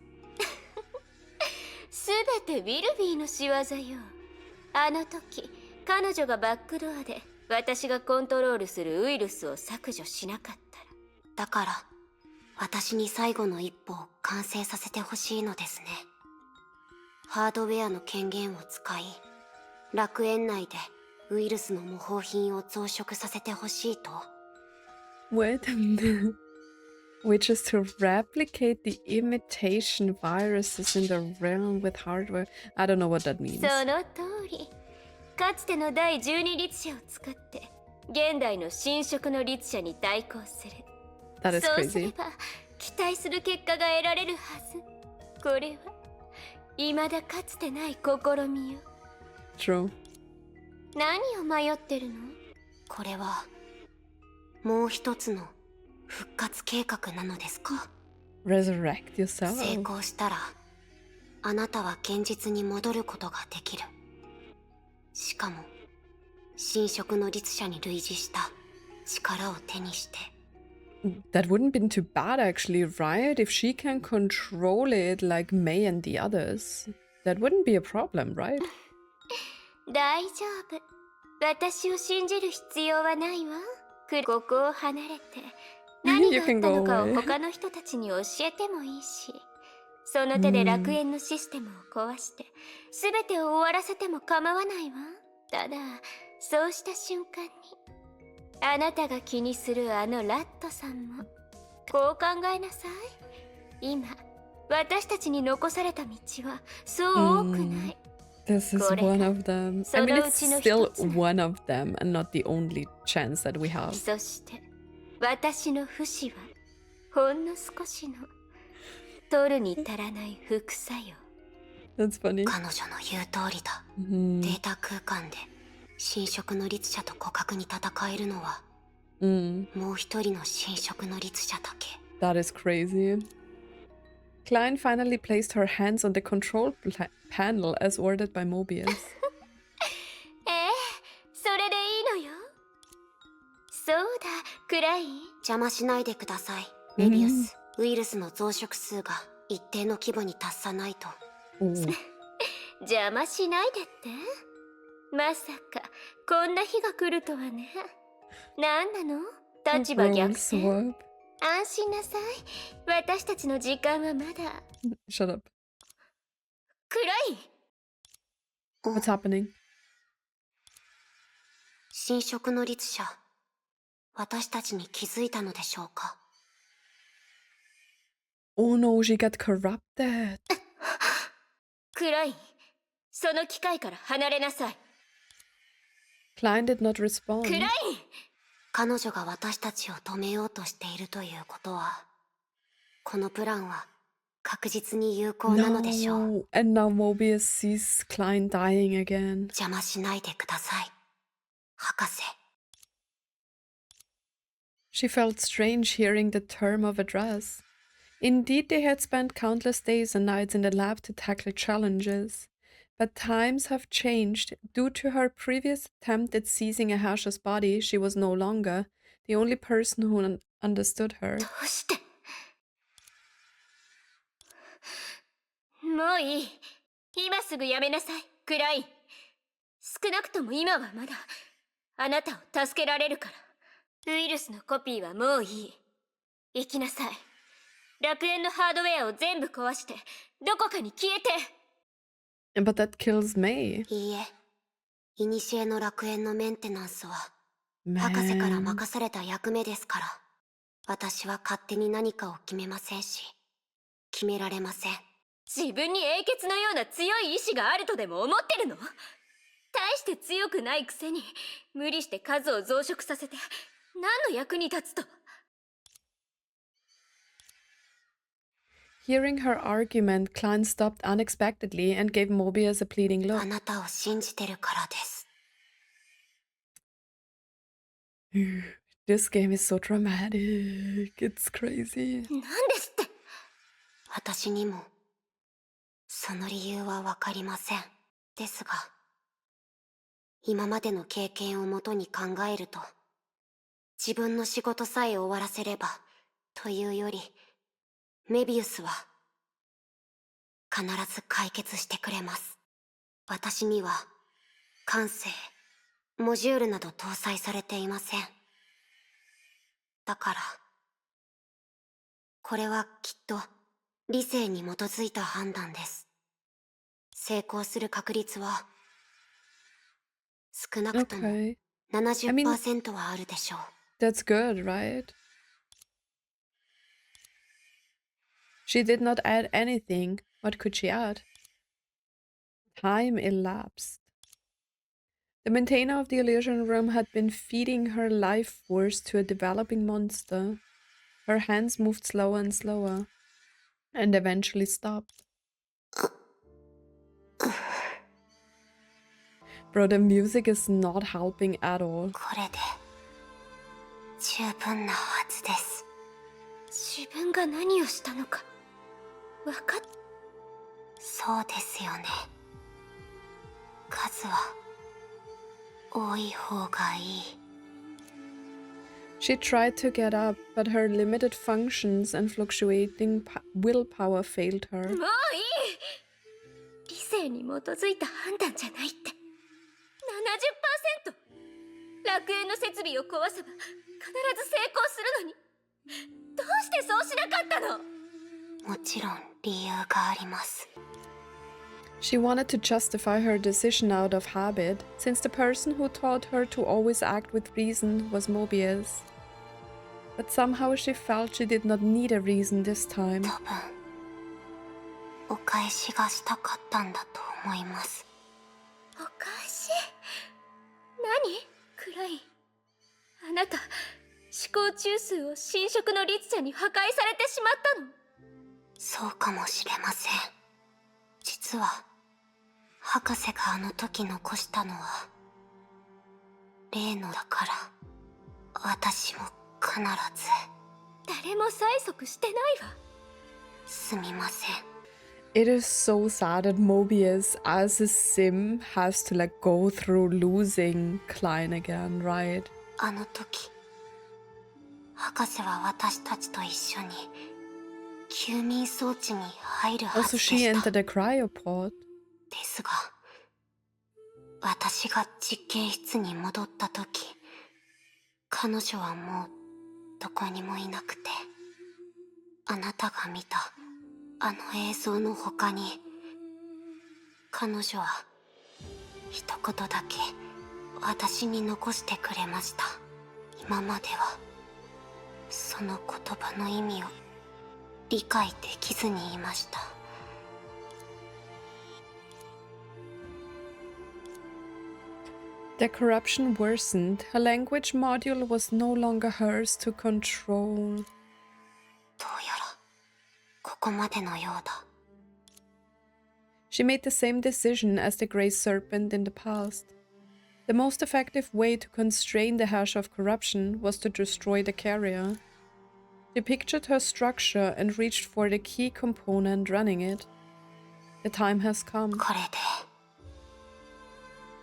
すべてウィルビーの仕業よ。あの時、彼女がバックドアで私がコントロールするウイルスを削除しなかったら。だから、私に最後の一歩を完成させてほしいのですね。ハードウェアの権限を使い、楽園内でウイルスの模倣品を増殖させてほしいと。 Wait a minute. Which is to replicate the imitation viruses in the realm with hardware. I don't know what that means. その通り。かつての第12律者を使って現代の新色の律者に対抗する。 That is そうすれ crazy. ば期待する結果が得られるはず。これは未だかつてない試みよ。 True. 何を迷ってるの？これはもう一つの復活計画なのですか？ Resurrect 成 yourself. 功したらあなたは現実に戻ることができる。しかも新色の律者に類似した力を手にして。 That wouldn't been too bad actually, right? If she can control it like May and the others, that wouldn't be a problem, right? 大丈夫。私を信じる必要はないわ。ここを離れて何があったのかを他の人たちに教えてもいいし、その手で楽園のシステムを壊して全てを終わらせても構わないわ。ただそうした瞬間にあなたが気にするあのラットさんもこう考えなさい。今私たちに残された道はそう多くない。 This is one of them. I mean, it's still one of them and not the only chance that we have. そして私の不死はほんの少しの取るに足らない副作用。 That's funny. 彼女の言う通りだ。データ空間で新色の律者と互角に戦えるのはもう一人の新色の律者だけ。 That is crazy. Klein finally placed her hands on the control panel as ordered by Mobius. それでいいのよ。そうだ、クライン。邪魔しないでください、メビウス。ウイルスの増殖数が一定の規模に達さないと。邪魔しないでって？まさかこんな日が来るとはね。なんなの？立場逆転。安心なさい。私たちの時間はまだ。 Shut up. クライン。 What's happening? 新色の律者、私たちに気づいたのでしょうか？ Oh no, she got corrupted. クライン、その機械から離れなさい。 Klein did not respond. クライン！彼女が私たちを止めようとしているということは、このプランは確実に有効なのでしょう。 No, and now Mobius sees Klein dying again. 邪魔しないでください、博士。 She felt strange hearing the term of address. Indeed, they had spent countless days and nights in the lab to tackle challenges. But times have changed. Due to her previous attempt at seizing a Herrscher's body, she was no longer the only person who understood her. どうして？もういい。今すぐやめなさい、クライン。少なくとも今はまだあなたを助けられるから。ウイルスのコピーはもういい。行きなさい。楽園のハードウェアを全部壊してどこかに消えて。 But that kills May. いいえ、古の楽園のメンテナンスは博士から Man. 任された役目ですから、私は勝手に何かを決めませんし、決められません。自分に英傑のような強い意志があるとでも思ってるの？大して強くないくせに無理して数を増殖させて何の役に立つと。 Hearing her argument, Klein stopped unexpectedly and gave Mobius a pleading あ look. なたを信じてるからです。 This game is so dramatic. It's crazy. なんですって。私にもその理由はわかりません。ですが、今までの経験をもとに考えると、自分の仕事さえ終わらせればというより、メビウスは必ず解決してくれます。私には感性、モジュールなど搭載されていません。だからこれはきっと理性に基づいた判断です。成功する確率は少なくとも Okay. 70% はあるでしょう。 That's good, right? She did not add anything. What could she add? Time elapsed. The maintainer of the illusion room had been feeding her life force to a developing monster. Her hands moved slower and slower, and eventually stopped. Bro, the music is not helping at all. これで十分なはずです。自分が何をしたのか分かっ。そうですよね。数は多い方がいい。 She tried to get up, but her limited functions and fluctuating willpower failed her. もういい。理性に基づいた判断じゃないって。 70%。 楽園の設備を壊せば必ず成功するのに、どうしてそうしなかったの？もちろん理由があります。 She wanted to justify her decision out of habit, since the person who taught her to always act with reason was Mobius. But somehow she felt she did not need a reason this time. 多分お返しがしたかったんだと思います。お返し？何？クライン、あなた思考中枢を侵食の律者に破壊されてしまったの？そうかもしれません。実は博士があの時残したのは例のだから、私も必ず。誰も催促してないわ。すみません。 It is so sad that Mobius, as a sim, has to like go through losing Klein again, right? あの時博士は私たちと一緒に休眠装置に入るはず Also, で she した。 entered a cryopod. ですが、私が実験室に戻った時、彼女はもうどこにもいなくて、あなたが見たあの映像の他に、彼女は一言だけ私に残してくれました。今まではその言葉の意味を理解できずにいました。 The corruption worsened. Her language module was no longer hers to control. どうやらここまでのようだ。 She made the same decision as the Grey Serpent in the past. The most effective way to constrain the hash of corruption was to destroy the carrier. She pictured her structure and reached for the key component running it. The time has come. これで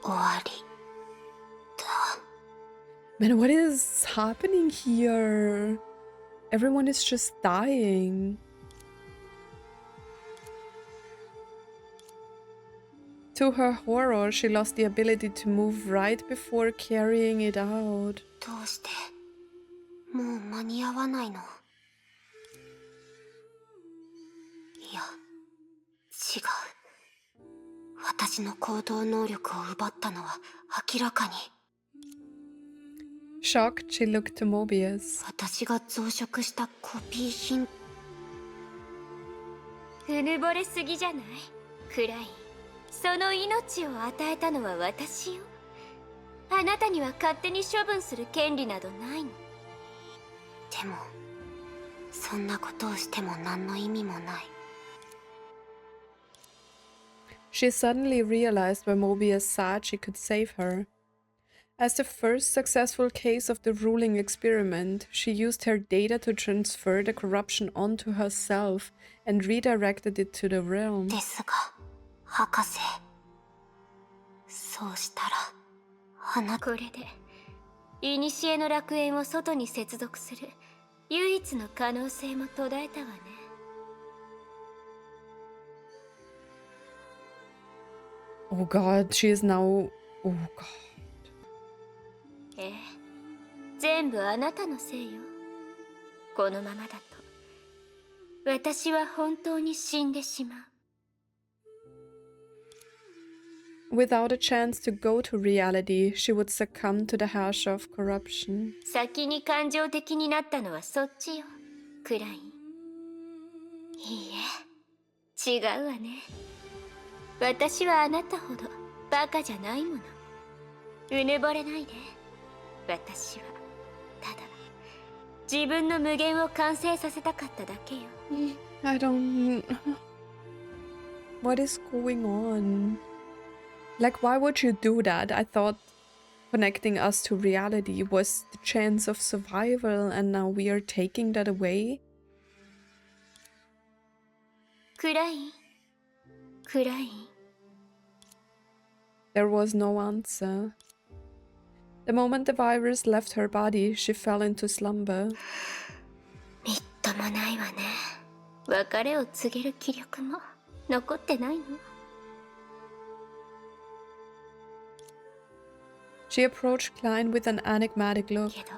終わりだ。 Man, what is happening here? Everyone is just dying. To her horror, she lost the ability to move right before carrying it out. どうしてもう間に合わないの？いや、違う。私の行動能力を奪ったのは明らかに。Shocked, she looked to Mobius. 私が増殖したコピー品。うぬぼれすぎじゃない？クライン。その命を与えたのは私よ。あなたには勝手に処分する権利などないの。でもそんなことをしても何の意味もない。She suddenly realized why Mobius said she could save her. As the first successful case of the ruling experiment, she used her data to transfer the corruption onto herself and redirected it to the realm. ですが博士、そうしたらあなた。これで古の楽園を外に接続する唯一の可能性も途絶えたわね。Oh god, she is now... Oh god. ええ、全部あなたのせいよ。このままだと私は本当に死んでしまう。 Without a chance to go to reality, she would succumb to the hash of corruption. 先に感情的になったのはそっちよ、クライン。いいえ、違うわね。私はあなたほどバカじゃないもの。うぬぼれないで。私はただ自分の無限を完成させたかっただけよ。I don't... What is going on? Like, why would you do that? I thought connecting us to reality was the chance of survival, and now we are taking that away? クライン、クライン。 There was no answer. The moment the virus left her body, she fell into slumber. みっともないわね。別れを告げる気力も残ってないの。 She approached Klein with an enigmatic look. けど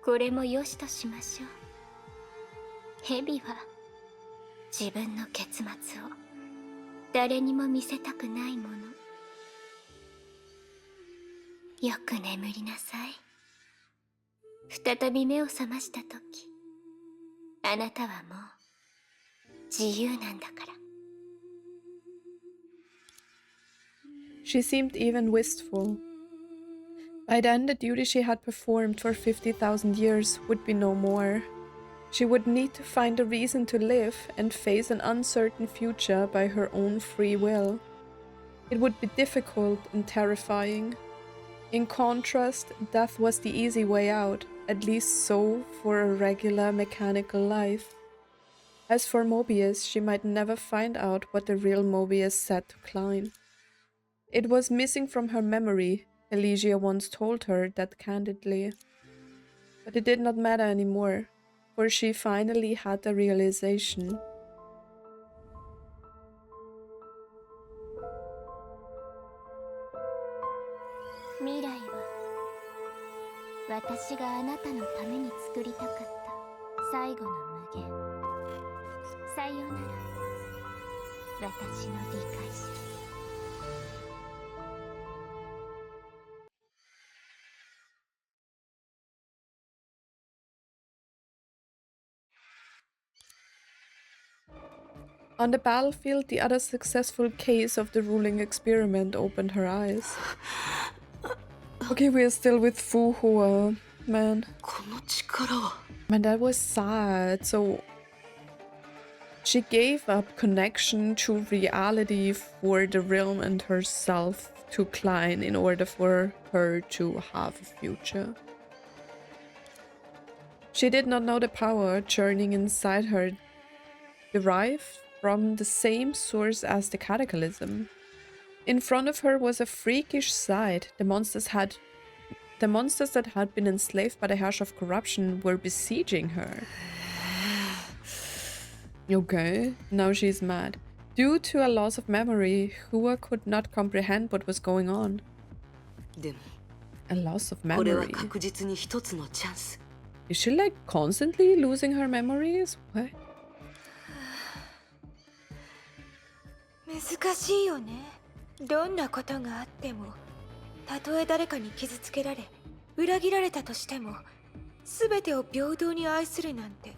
これもよしとしましょう。ヘビは自分の結末を誰にも見せたくないもの。よく眠りなさい。再び目を覚ましたとき、あなたはもう自由なんだから。 She seemed even wistful. By then, the duty she had performed for 50,000 years would be no more. She would need to find a reason to live and face an uncertain future by her own free will. It would be difficult and terrifying. In contrast, death was the easy way out, at least so for a regular mechanical life. As for Mobius, she might never find out what the real Mobius said to Klein. It was missing from her memory, Elysia once told her that candidly. But it did not matter anymore, for she finally had the realization. Mirai は私があなたのために作りたかった最後の無限。さようなら、私の理解者。 On the battlefield, the other successful case of the ruling experiment opened her eyes. Okay, we are still with Hua, man. この力は。 Man, that was sad. So she gave up connection to reality for the realm and herself to Klein in order for her to have a future. She did not know the power churning inside her derived from the same source as the cataclysm. In front of her was a freakish sight. The monsters that had been enslaved by the hash of corruption were besieging her. Okay, now she's mad. Due to a loss of memory, Hua could not comprehend what was going on. でも、 A loss of これは memory. 確実に一つのチャンス。 Is she like constantly losing her memories? What? 難しいよね。どんなことがあっても、たとえ誰かに傷つけられ裏切られたとしても全てを平等に愛するなんて。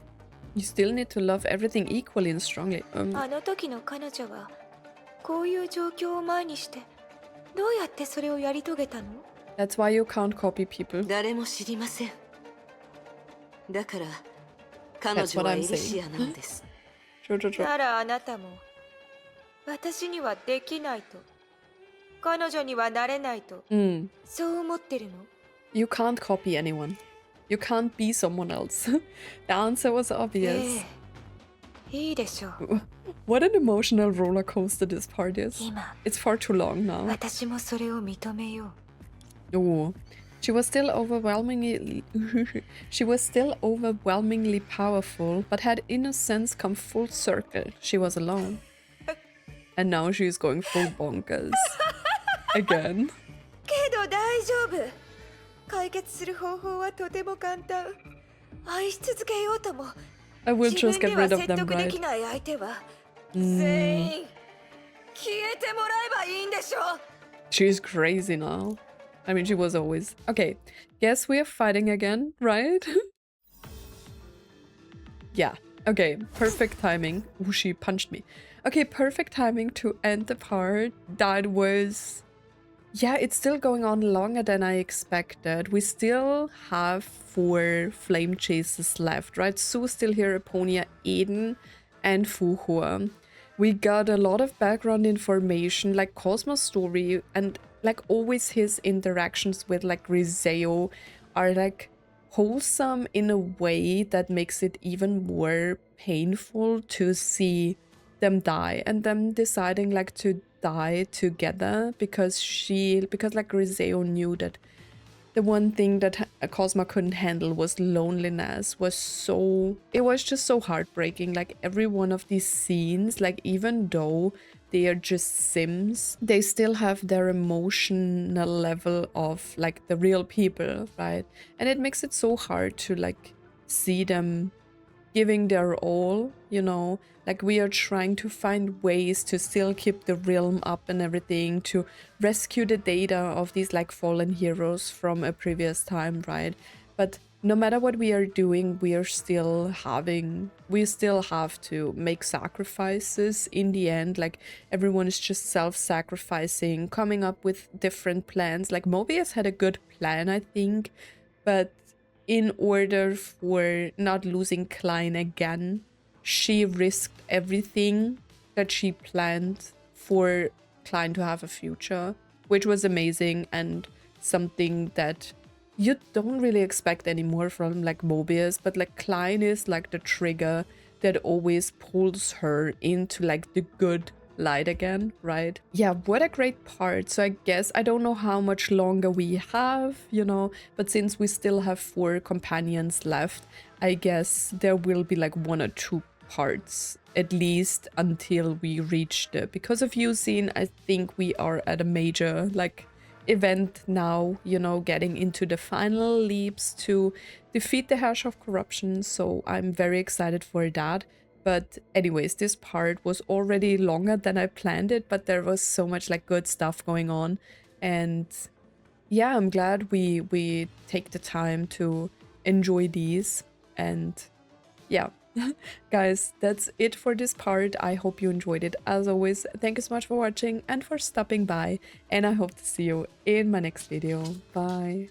You still need to love everything equally and strongly. あの時の彼女はこういう状況を前にしてどうやってそれをやり遂げたの？ That's why you can't copy people. 誰も知りません。だから彼女はエリシアなのです。ならあなたも私にはできないと、彼女にはなれないと、そう思ってるの？ You can't copy anyone. You can't be someone else. The answer was obvious. いいでしょう。 What an emotional roller coaster this part is. It's far too long now. 私もそれを認めよう。 Oh, she was still overwhelmingly powerful, but had in a sense come full circle. She was alone. And now she's going full bonkers. Again. けど大丈夫。解決する方法はとても簡単。愛し続けようとも。 I will just get rid of 自分では説 them, 得で right? きない相手は全員消えてもらえばいいんでしょ。 She's crazy now. I mean, she was always. Okay, guess we are fighting again, right? Yeah. Okay, perfect timing. Ooh, she punched me. Okay, perfect timing to end the part. That was... Yeah, it's still going on longer than I expected. We still have 4 flame chases left, right? Su's still here, Eponia, Eden, and Fuhua. We got a lot of background information, like Kosma's story, and like always his interactions with like Griseo are like wholesome in a way that makes it even more painful to see them die and them deciding like to die together because like Griseo knew that the one thing that Kosma couldn't handle was loneliness. It was just so heartbreaking. Like every one of these scenes, like even though they are just sims, they still have their emotional level of like the real people, right? And it makes it so hard to like see them giving their all, you know, like we are trying to find ways to still keep the realm up and everything, to rescue the data of these like fallen heroes from a previous time, right? But no matter what we are doing, we still have to make sacrifices in the end. Like everyone is just self-sacrificing, coming up with different plans. Like Mobius had a good plan, I think, but in order for not losing Klein again, she risked everything that she planned for Klein to have a future, which was amazing and something that you don't really expect anymore from like Mobius, but like Klein is like the trigger that always pulls her into like the good light again, right? Yeah, what a great part. So I guess I don't know how much longer we have, you know, but since we still have 4 companions left, I guess there will be like 1 or 2 parts at least until we reach the Because of You scene. I think we are at a major like event now, you know, getting into the final leaps to defeat the Hash of Corruption, so I'm very excited for that. But anyways, this part was already longer than I planned it, but there was so much like good stuff going on. And yeah, I'm glad we take the time to enjoy these. And yeah, guys, that's it for this part. I hope you enjoyed it. As always, thank you so much for watching and for stopping by. And I hope to see you in my next video. Bye.